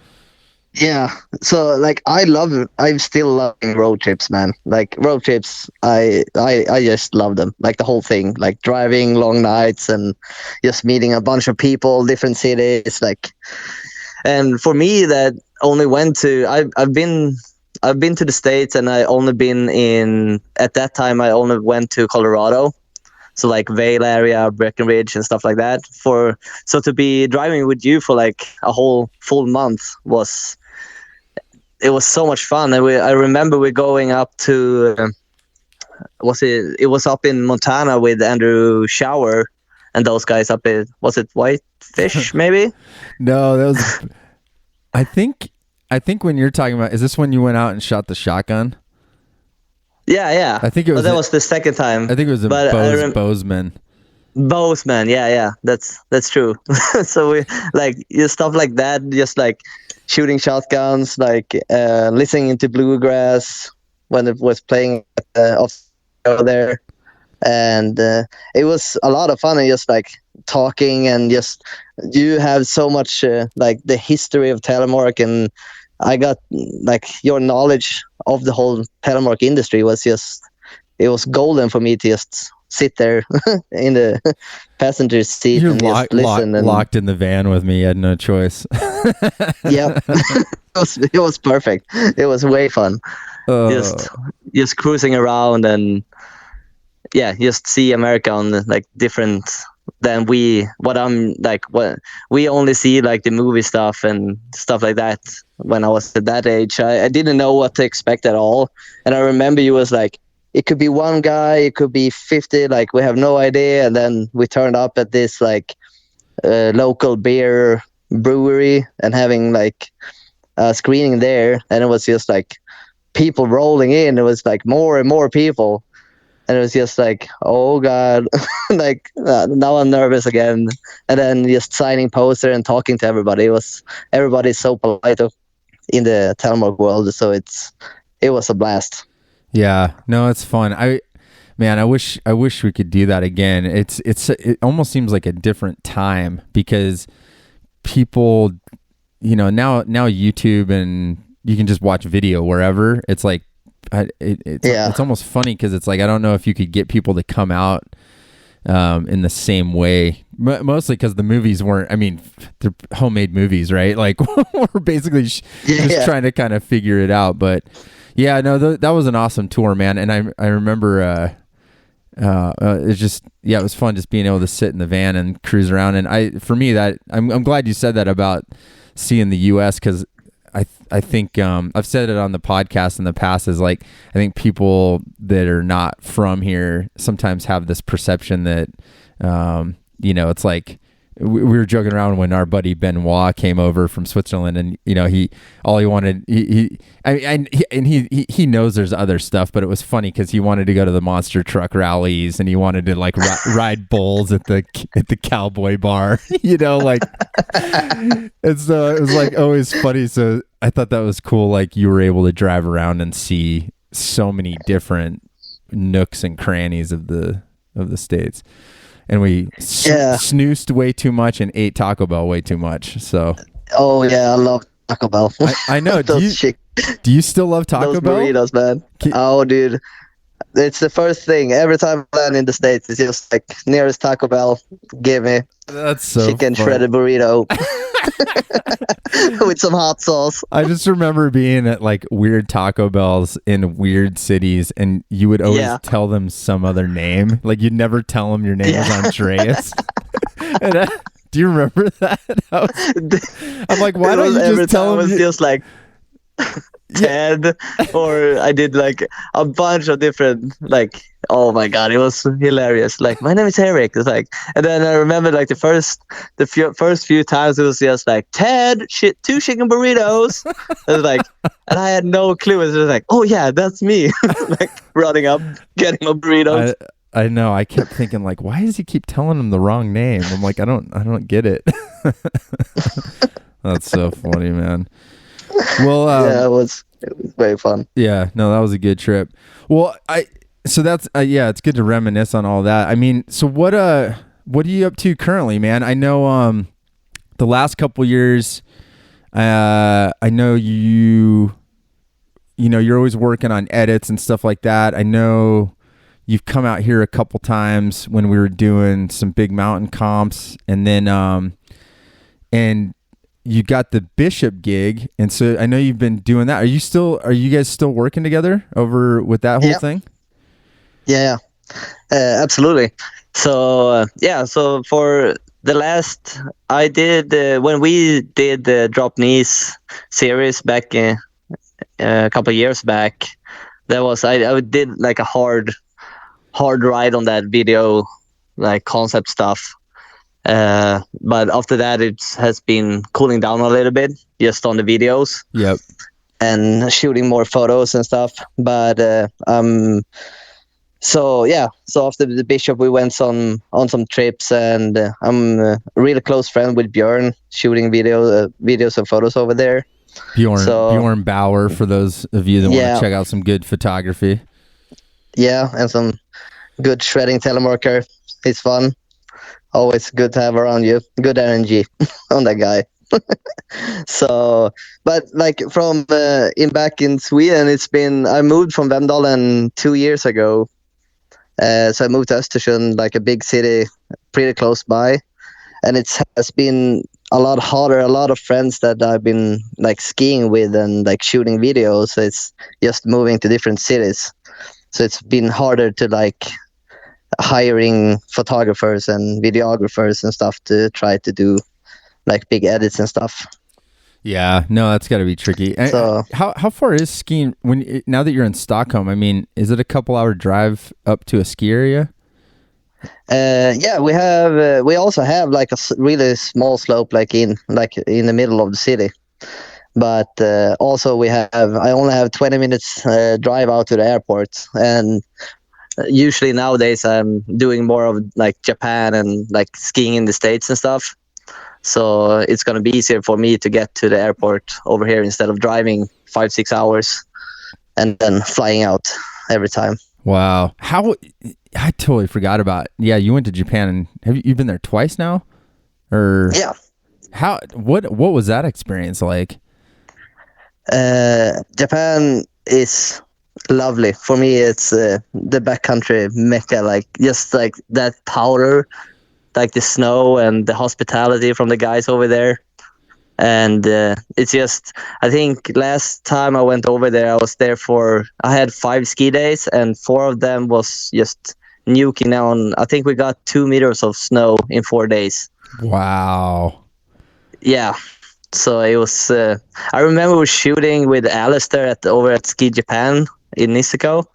yeah, so like I'm still loving road trips, man. Like road trips, I just love them. Like the whole thing, like driving long nights and just meeting a bunch of people, different cities. Like, and for me, that only went to I've been to the States, and I only at that time, I only went to Colorado. So like Vail area, Breckenridge and stuff like that. So to be driving with you for like a whole full month was so much fun. And I remember we going up to, it was up in Montana with Andrew Shower and those guys up in, was it Whitefish maybe? No, that was, I think when you're talking about, is this when you went out and shot the shotgun? Yeah. I think it was. That was the second time. I think it was Bozeman. Bozeman, yeah. That's true. So we like stuff like that, just like shooting shotguns, like listening to bluegrass when it was playing off there, and it was a lot of fun. And just like talking, and just you have so much like the history of Telemark, and I got like your knowledge of the whole Telemark industry was it was golden for me to just sit there in the passenger seat and just listen. Locked in the van with me. You had no choice. Yeah, it was perfect. It was way fun. Just cruising around, and just see America on like different than what we only see like the movie stuff and stuff like that. When I was at that age, I didn't know what to expect at all. And I remember you was like, it could be one guy, it could be 50, like we have no idea. And then we turned up at this like local beer brewery and having like a screening there, and it was just like people rolling in. It was like more and more people, and it was just like, oh god, like now I'm nervous again. And then just signing poster and talking to everybody. Everybody's so polite in the Telemark world, so it was a blast. Yeah, no, it's fun. I wish we could do that again. It almost seems like a different time because people, now YouTube, and you can just watch video wherever. It's like it's almost funny because it's like I don't know if you could get people to come out in the same way. Mostly because the movies weren't. I mean, they're homemade movies, right? Like we're basically just trying to kind of figure it out. But yeah, no, that was an awesome tour, man. And I remember it's just it was fun just being able to sit in the van and cruise around. And I'm glad you said that about seeing the U.S. because I think I've said it on the podcast in the past is like I think people that are not from here sometimes have this perception that it's like we were joking around when our buddy Benoit came over from Switzerland, and he wanted he knows there's other stuff, but it was funny because he wanted to go to the monster truck rallies and he wanted to like ride bulls at the cowboy bar, like, and so it was like always funny. So I thought that was cool. Like you were able to drive around and see so many different nooks and crannies of the States. And we snoozed way too much and ate Taco Bell way too much. So. Oh yeah, I love Taco Bell. I know. Do you still love Taco Bell? Those burritos, man. Oh, dude, it's the first thing every time I land in the States. It's just like nearest Taco Bell. Give me. That's so chicken fun. Shredded burrito with some hot sauce. I just remember being at like weird Taco Bells in weird cities, and you would always tell them some other name. Like you'd never tell them your name was Andreas. And do you remember that? I'm like, why don't you just tell them? It was just like Ted, or I did like a bunch of different like. Oh my god, it was hilarious. Like, my name is Eric. It's like, and then I remember like the first few times it was just like Ted, 2 chicken burritos. It was like, and I had no clue. It was just like, oh yeah, that's me. Like running up, getting my burritos. I know. I kept thinking like, why does he keep telling him the wrong name? I'm like, I don't get it. That's so funny, man. Well, it was very fun. Yeah, no, that was a good trip. Well, So that's it's good to reminisce on all that. I mean, so what are you up to currently, man? I know the last couple years, I know you're always working on edits and stuff like that. I know you've come out here a couple times when we were doing some big mountain comps, and then and you got the Bishop gig, and so I know you've been doing that. Are you guys still working together over with that whole thing? Yeah, absolutely. So so for the last, I did when we did the Drop Knees series back a couple of years back. That was I did like a hard ride on that video, like concept stuff. But after that, it has been cooling down a little bit, just on the videos. Yep. And shooting more photos and stuff. But So after the Bishop, we went on some trips, and I'm a really close friend with Björn, shooting videos and photos over there. Bjorn Bauer, for those of you that want to check out some good photography. Yeah, and some good shredding telemarker. It's fun. Always good to have around you. Good energy on that guy. So, but like from back in Sweden, I moved from Vemdalen 2 years ago. So I moved to Östersund, like a big city, pretty close by, and it has been a lot harder. A lot of friends that I've been like skiing with and like shooting videos. So it's just moving to different cities, so it's been harder to like hiring photographers and videographers and stuff to try to do like big edits and stuff. Yeah, no, that's got to be tricky. So How far is skiing now that you're in Stockholm? I mean, is it a couple hour drive up to a ski area? yeah, we also have like a really small slope like in the middle of the city. But also I only have 20 minutes drive out to the airport, and usually nowadays I'm doing more of like Japan and like skiing in the States and stuff. So it's going to be easier for me to get to the airport over here instead of driving 5-6 hours and then flying out every time. Wow. I totally forgot about it. Yeah, you went to Japan, and have you been there twice now? Or yeah. What was that experience like? Japan is lovely. For me, it's the backcountry mecca, like just like that powder, like the snow and the hospitality from the guys over there. And it's just, I think last time I went over there, I had 5 ski days, and 4 of them was just nuking down. I think we got 2 meters of snow in 4 days. Wow. Yeah. So it was, I remember we were shooting with Alistair over at Ski Japan in Niseko.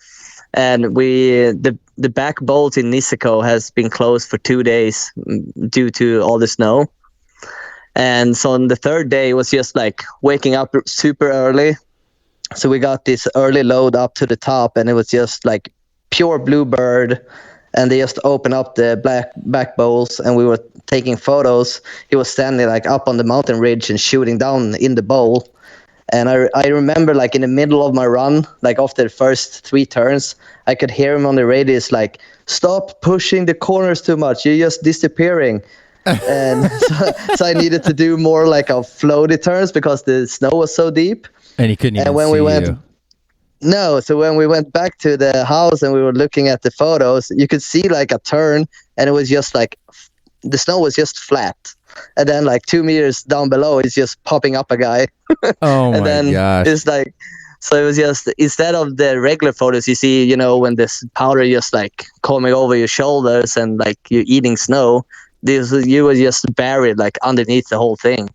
And the back bolt in Niseko has been closed for 2 days due to all the snow. And so on the 3rd day, it was just like waking up super early. So we got this early load up to the top, and it was just like pure bluebird. And they just opened up the back bowls, and we were taking photos. He was standing like up on the mountain ridge and shooting down in the bowl. And I remember like in the middle of my run, like after the first 3 turns, I could hear him on the radio, like, "Stop pushing the corners too much. You're just disappearing." And so I needed to do more like a floaty turns because the snow was so deep. And he couldn't even when see we went, you. No, so when we went back to the house and we were looking at the photos, you could see like a turn, and it was just like the snow was just flat. And then like 2 meters down below, it's just popping up a guy. Oh and my then gosh. It's like, so it was just, instead of the regular photos you see, when this powder just like coming over your shoulders and like you're eating snow, you were just buried like underneath the whole thing.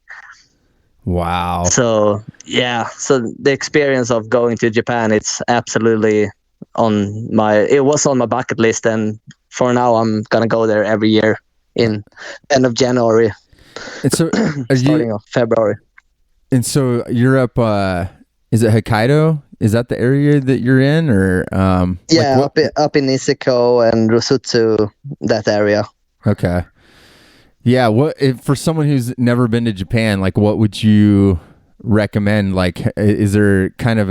Wow. So yeah, so the experience of going to Japan, it's absolutely it was on my bucket list, and for now I'm gonna go there every year in end of January. And so starting of February. And so you're up, is it Hokkaido? Is that the area that you're in, or yeah, like up in Niseko and Rusutsu, that area. Okay. Yeah, for someone who's never been to Japan, like what would you recommend? Like, is there kind of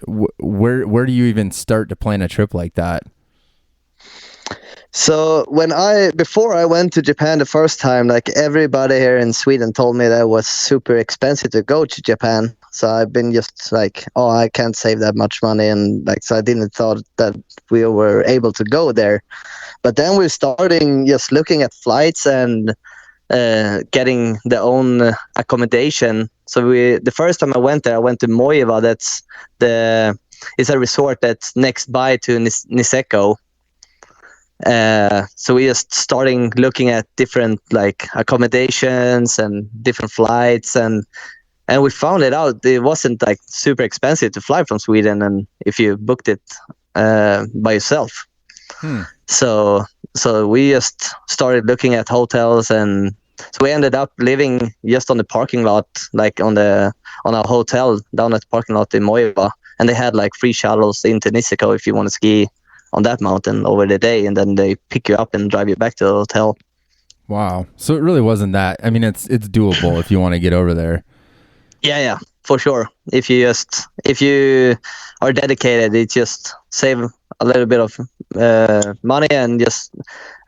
where do you even start to plan a trip like that? So before I went to Japan the first time, like everybody here in Sweden told me that it was super expensive to go to Japan. So I've been just like, oh, I can't save that much money, and like, so I didn't thought that we were able to go there. But then we're starting just looking at flights and getting their own accommodation. So the first time I went there, I went to Moiva. It's a resort that's next by to Niseko. So we just starting looking at different like accommodations and different flights, and we found it wasn't like super expensive to fly from Sweden, and if you booked it by yourself. So we just started looking at hotels, and so we ended up living just on the parking lot, like on a hotel down at the parking lot in Moiva, and they had like free shuttles into Niseko if you want to ski on that mountain over the day, and then they pick you up and drive you back to the hotel. Wow. So it really wasn't that. I mean, it's doable if you want to get over there. Yeah, for sure. If you are dedicated, it just save a little bit of money and just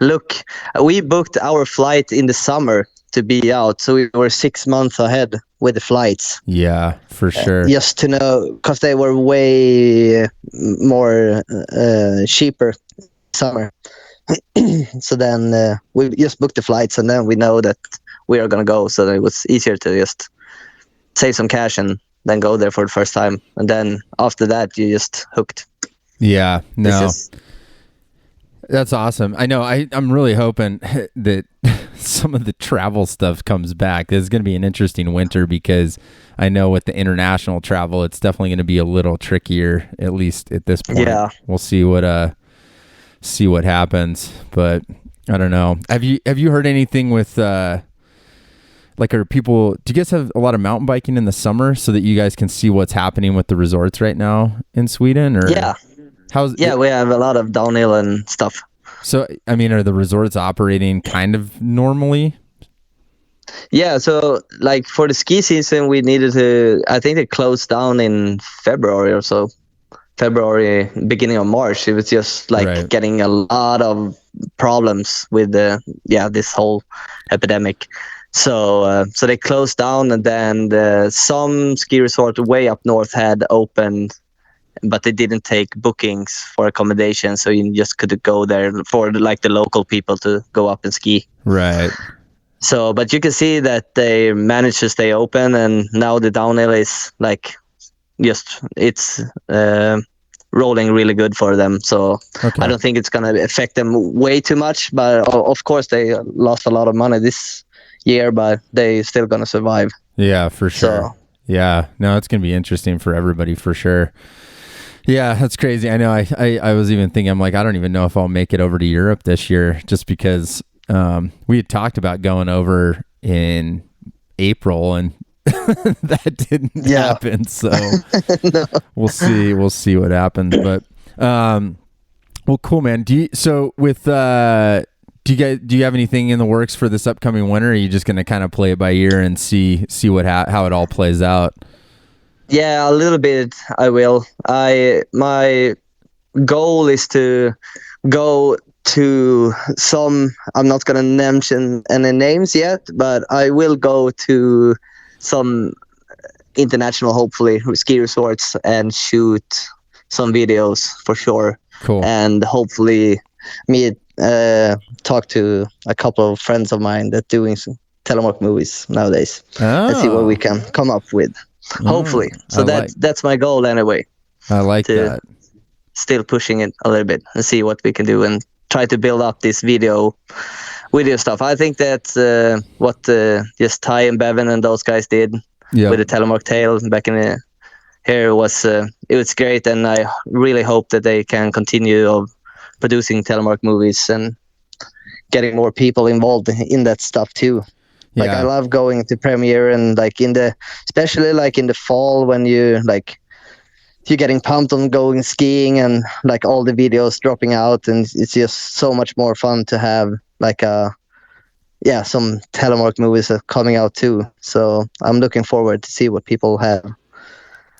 look. We booked our flight in the summer to be out, so we were 6 months ahead with the flights. Yeah, for sure. Just to know, because they were way more cheaper summer. So then we just booked the flights, and then we know that we are going to go, so it was easier to just save some cash and then go there for the first time, and then after that you just hooked. Yeah, no. That's awesome. I know. I'm really hoping that some of the travel stuff comes back. This is going to be an interesting winter because I know with the international travel, it's definitely going to be a little trickier, at least at this point. Yeah. We'll see what happens, but I don't know. Have you heard anything with like, are people? Do you guys have a lot of mountain biking in the summer so that you guys can see what's happening with the resorts right now in Sweden? Or Yeah. We have a lot of downhill and stuff. So, I mean, are the resorts operating kind of normally? Yeah, so like for the ski season, we needed to, I think they closed down in February or so. February, beginning of March. It was just like getting a lot of problems with this whole epidemic. So they closed down, and then some ski resort way up north had opened, but they didn't take bookings for accommodation, so you just could go there for like the local people to go up and ski. Right. So, but you can see that they managed to stay open, and now the downhill is like it's rolling really good for them. So I don't think it's gonna affect them way too much. But of course, they lost a lot of money this year, but they still gonna survive. Yeah, for sure. So, yeah, no, it's gonna be interesting for everybody for sure. Yeah, that's crazy. I know. I was even thinking, I'm like, I don't even know if I'll make it over to Europe this year, just because we had talked about going over in April, and that didn't happen. So no. We'll see what happens. But well, cool, man. Do you have anything in the works for this upcoming winter? Or are you just going to kind of play it by ear and see how it all plays out? Yeah, a little bit. I will. My goal is to go to some. I'm not gonna mention any names yet, but I will go to some international, hopefully, ski resorts and shoot some videos for sure. Cool. And hopefully, talk to a couple of friends of mine that doing Telemark movies nowadays and see what we can come up with. Hopefully. So that's my goal anyway. I like that. Still pushing it a little bit and see what we can do and try to build up this video stuff. I think that's what just Ty and Bevan and those guys did with the Telemark Tale back in here was it was great, and I really hope that they can continue of producing Telemark movies and getting more people involved in that stuff too. Like I love going to premiere and like especially like in the fall when you're getting pumped on going skiing and like all the videos dropping out, and it's just so much more fun to have like some Telemark movies coming out too. So I'm looking forward to see what people have.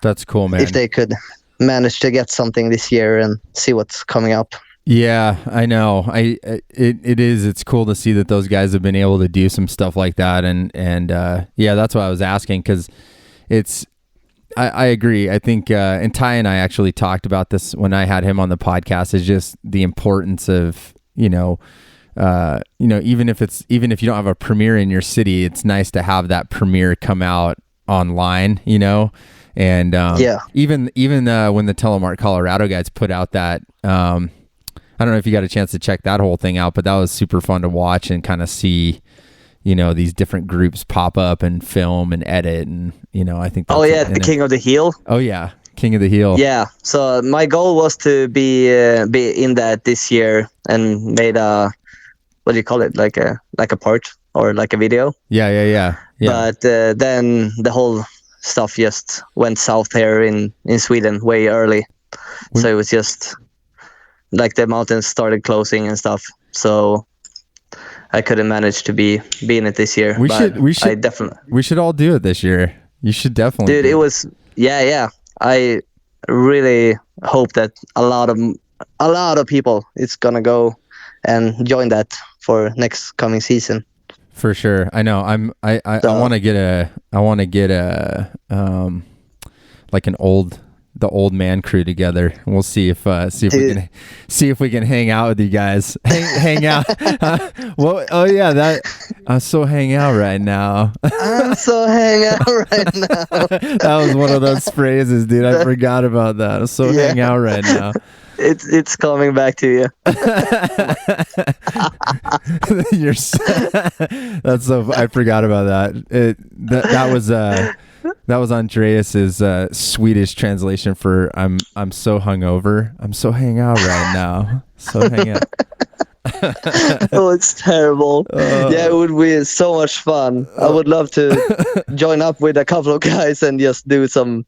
That's cool, man. If they could manage to get something this year and see what's coming up. Yeah, I know. It's cool to see that those guys have been able to do some stuff like that, and that's why I was asking, because I agree. I think and Ty and I actually talked about this when I had him on the podcast, is just the importance of even if you don't have a premiere in your city, it's nice to have that premiere come out online, and even when the Telemark Colorado guys put out that I don't know if you got a chance to check that whole thing out, but that was super fun to watch and kind of see, these different groups pop up and film and edit. And, I think that's the King of the Heel. Oh, yeah. King of the Heel. Yeah. So my goal was to be in that this year and made what do you call it? Like a part or like a video. Yeah. But then the whole stuff just went south here in Sweden way early. So it was just like the mountains started closing and stuff, so I couldn't manage to be in it this year. We should all do it this year. You should definitely. Dude, it was I really hope that a lot of people is gonna go and join that for next coming season. For sure. I know. I want to get like the old man crew together. We'll see if we can hang out with you guys. Hang out. Well, oh yeah, I'm so hang out right now. I'm so hang out right now. That was one of those phrases, dude. I forgot about that. I'm so hang out right now. It's coming back to you. That's so. I forgot about that. That was Andreas's Swedish translation for I'm so hungover. I'm so hang out right now. So hang out. Oh, it's terrible. Yeah, it would be so much fun. I would love to join up with a couple of guys and just do some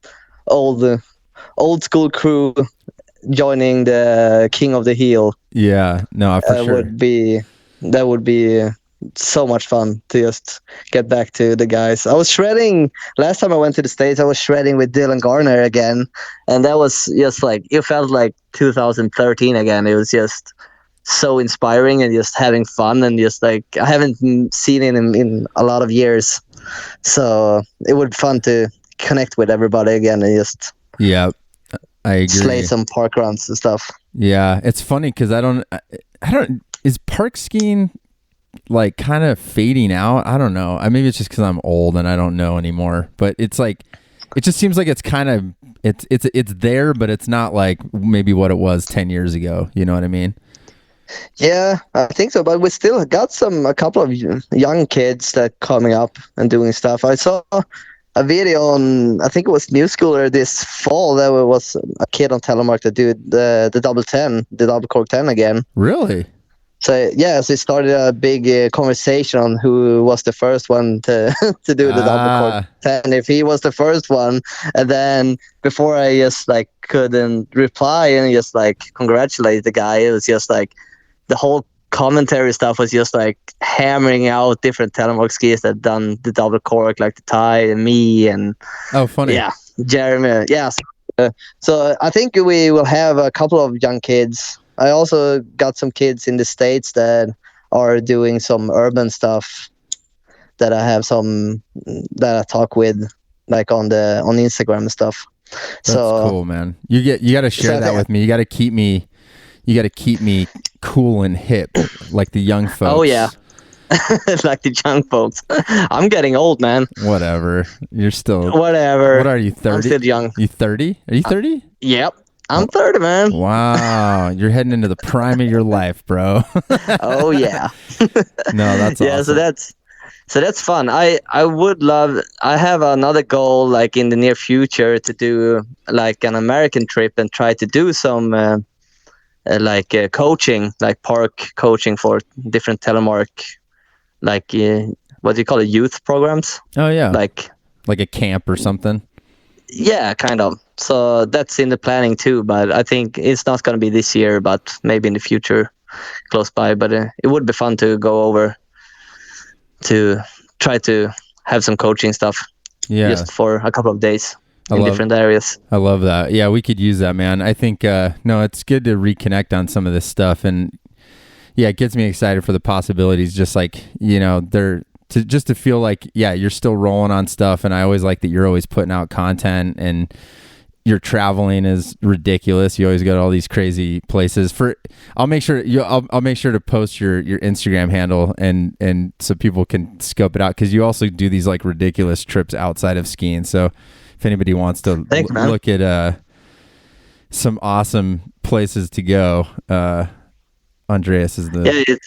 old school crew joining the King of the Heel. Yeah, no, for sure. That would be so much fun to just get back to the guys. I was shredding last time I went to the States. I was shredding with Dylan Garner again, and that was just like, it felt like 2013 again. It was just so inspiring and just having fun, and just like I haven't seen him in a lot of years, so it would be fun to connect with everybody again and just I agree. Slay some park runs and stuff. Yeah, it's funny because I don't. Is park skiing like kind of fading out? I don't know. Maybe it's just because I'm old and I don't know anymore. But it's like, it just seems like it's kind of it's there, but it's not like maybe what it was 10 years ago. You know what I mean? Yeah, I think so. But we still got a couple of young kids that coming up and doing stuff. I saw a video on, I think it was New Schooler this fall. There was a kid on Telemark that did the double 10, the double cork 10 again. Really? So yeah, so it started a big conversation on who was the first one to do the double cork 10. If he was the first one, and then before I just like couldn't reply and just like congratulate the guy, it was just like the whole commentary stuff was just like hammering out different Telemark skiers that done the double cork, like the Ty and me and funny. Yeah, Jeremy. Yeah, so I think we will have a couple of young kids. I also got some kids in the States that are doing some urban stuff that I have some that I talk with, like on Instagram and stuff. That's cool, man. You got to share that with me. You got to keep me cool and hip like the young folks. Oh yeah. Like the young folks. I'm getting old, man. Whatever. You're still whatever. What are you, 30? I'm still young. You 30? Are you 30? Yep. I'm 30, man. Wow. You're heading into the prime of your life, bro. Oh yeah. No, that's awesome. Yeah, so that's fun. I have another goal like in the near future to do like an American trip and try to do some coaching, like park coaching for different Telemark, like what do you call it, youth programs? Oh yeah, like a camp or something. Yeah, kind of. So that's in the planning too, but I think it's not going to be this year, but maybe in the future, close by. But it would be fun to go over to try to have some coaching stuff, just for a couple of days. Different areas. I love that. Yeah, we could use that, man. I think it's good to reconnect on some of this stuff, and yeah, it gets me excited for the possibilities. Just like, just to feel like, yeah, you're still rolling on stuff, and I always like that you're always putting out content, and your traveling is ridiculous. You always go to all these crazy places. I'll make sure to post your Instagram handle and so people can scope it out, because you also do these like ridiculous trips outside of skiing. So if anybody wants to look at some awesome places to go, Andreas is the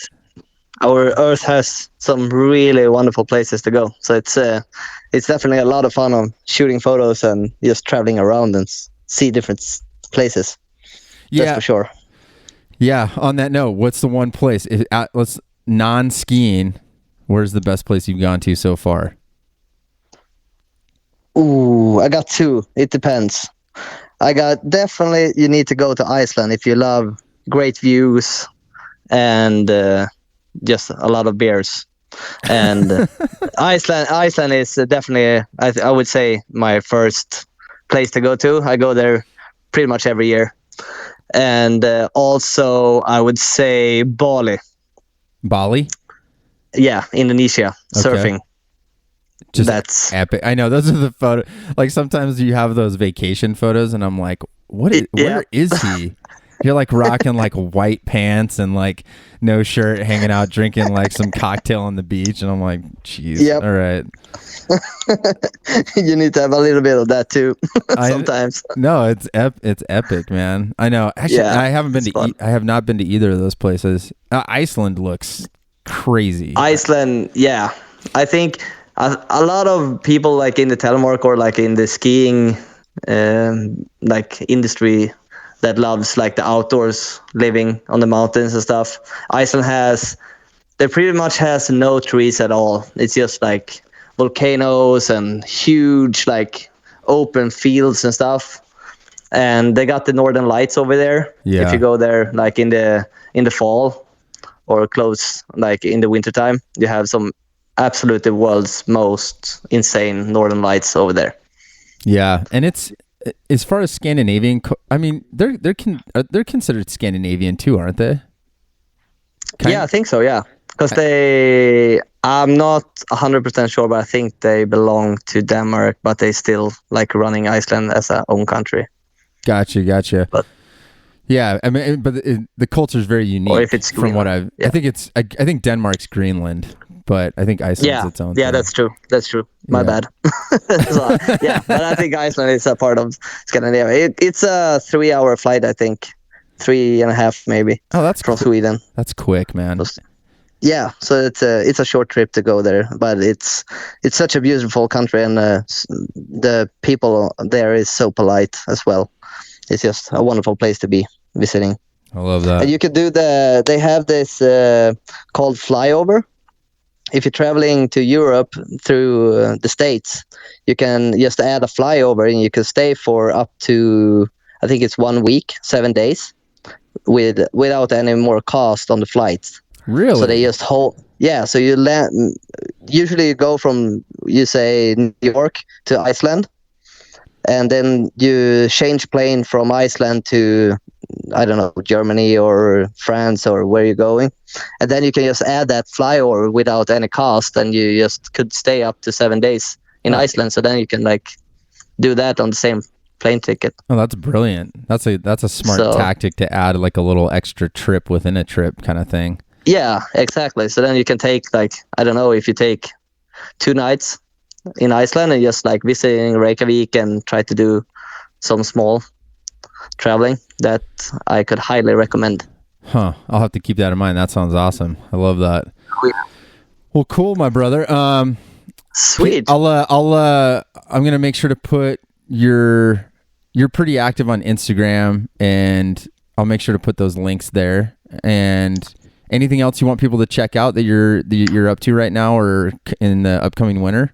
our Earth has some really wonderful places to go. So it's definitely a lot of fun on shooting photos and just traveling around and see different places. Yeah, that's for sure. Yeah. On that note, what's the one place? Let's non-skiing. Where's the best place you've gone to so far? Ooh, I got two. It depends. Definitely you need to go to Iceland if you love great views and just a lot of beers. And Iceland is definitely, I would say, my first place to go to. I go there pretty much every year. And also I would say Bali. Bali? Yeah, Indonesia. Okay. Surfing. That's epic. I know, those are the photos. Like sometimes you have those vacation photos and I'm like, where is he? You're like rocking like white pants and like no shirt, hanging out, drinking like some cocktail on the beach. And I'm like, geez, Yep. all right. You need to have a little bit of that too sometimes. No, it's epic, man. I know. Actually, Yeah, I haven't been it's to. fun. I have not been to either of those places. Iceland looks crazy. Iceland, yeah. I think a lot of people like in the Telemark or like in the skiing like industry that loves like the outdoors, living on the mountains and stuff. They pretty much has no trees at all. It's just like volcanoes and huge like open fields and stuff. And they got the northern lights over there. Yeah. If you go there like in the fall or close like in the wintertime, you have some absolutely world's most insane northern lights over there. Yeah, and it's as far as Scandinavian. I mean, they're considered Scandinavian too, aren't they? Yeah, I think so. Yeah, because I'm not 100% sure, but I think they belong to Denmark, but they still like running Iceland as a own country. Gotcha. But yeah, I mean, but the culture is very unique. Or if it's from what Greenland. I think I think Denmark's Greenland, but I think Iceland's its own. Yeah, thing. that's true. My Yeah. bad. So, yeah, but I think Iceland is a part of Scandinavia. It's a 3-hour flight, I think, 3.5 maybe. Oh, that's from Sweden. That's quick, man. Yeah, so it's a short trip to go there, but it's such a beautiful country, and the people there is so polite as well. It's just a wonderful place to be visiting. I love that. And you could do they have this called flyover. If you're traveling to Europe through the States, you can just add a flyover and you can stay for up to, I think it's 1 week, 7 days, without any more cost on the flights. Really? So they just so you usually you go from, you say, New York to Iceland, and then you change plane from Iceland to, I don't know, Germany or France or where you're going. And then you can just add that flyover without any cost, and you just could stay up to 7 days in Iceland. So then you can like do that on the same plane ticket. Oh, that's brilliant. That's a smart tactic to add like a little extra trip within a trip kind of thing. Yeah, exactly. So then you can take like, I don't know, if you take 2 nights in Iceland and just like visiting Reykjavik and try to do some small traveling, that I could highly recommend. Huh. I'll have to keep that in mind. That sounds awesome. I love that. Well, cool, my brother. Sweet. I'm gonna make sure to put you're pretty active on Instagram, and I'll make sure to put those links there. And anything else you want people to check out that you're up to right now or in the upcoming winter?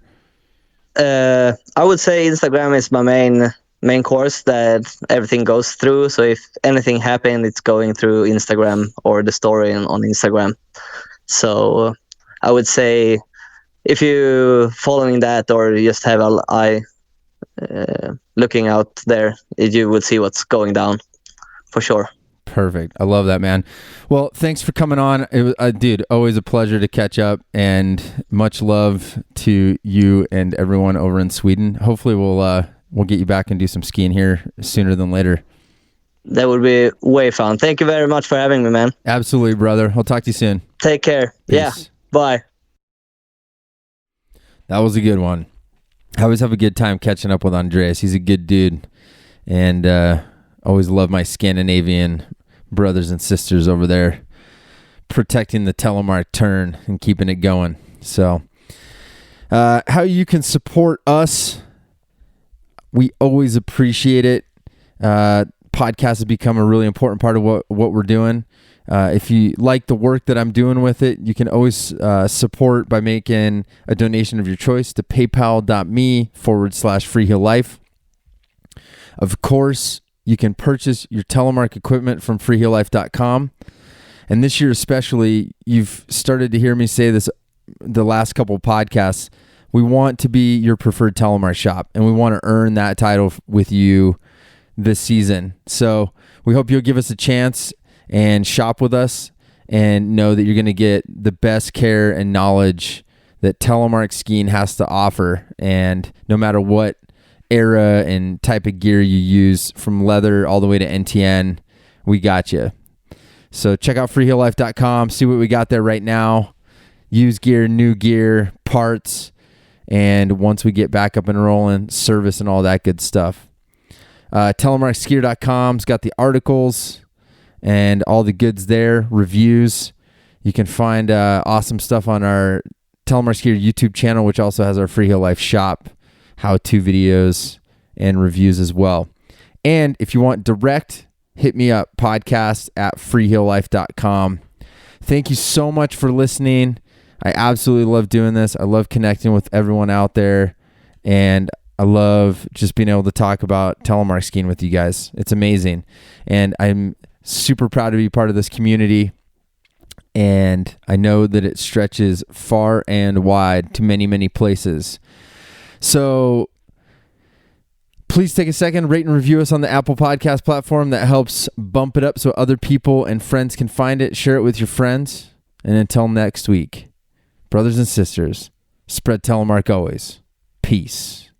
I would say Instagram is my main course that everything goes through. So if anything happens, it's going through Instagram or the story on Instagram. So I would say if you following that or you just have an eye looking out there, you would see what's going down for sure. Perfect. I love that, man. Well, thanks for coming on. It was, dude, always a pleasure to catch up, and much love to you and everyone over in Sweden. Hopefully we'll get you back and do some skiing here sooner than later. That would be way fun. Thank you very much for having me, man. Absolutely, brother. I'll talk to you soon. Take care. Peace. Yeah. Bye. That was a good one. I always have a good time catching up with Andreas. He's a good dude, and always love my Scandinavian brothers and sisters over there protecting the Telemark turn and keeping it going. So how you can support us, we always appreciate it. Podcasts have become a really important part of what we're doing. If you like the work that I'm doing with it, you can always support by making a donation of your choice to paypal.me/freeheellife. Of course, you can purchase your Telemark equipment from freeheellife.com. And this year especially, you've started to hear me say this the last couple of podcasts. We want to be your preferred Telemark shop, and we want to earn that title with you this season. So we hope you'll give us a chance and shop with us and know that you're going to get the best care and knowledge that Telemark skiing has to offer. And no matter what era and type of gear you use, from leather all the way to NTN, we got you. So check out freeheellife.com, see what we got there right now. Used gear, new gear, parts, and once we get back up and rolling, service and all that good stuff. Telemarkskier.com's got the articles and all the goods there, reviews. You can find awesome stuff on our Telemark Skier YouTube channel, which also has our Freeheel Life shop, how-to videos, and reviews as well. And if you want direct, hit me up, podcast@freeheellife.com. Thank you so much for listening. I absolutely love doing this. I love connecting with everyone out there, and I love just being able to talk about telemark skiing with you guys. It's amazing, and I'm super proud to be part of this community, and I know that it stretches far and wide to many, many places. So please take a second, rate and review us on the Apple Podcast platform. That helps bump it up so other people and friends can find it. Share it with your friends. And until next week, brothers and sisters, spread telemark always. Peace.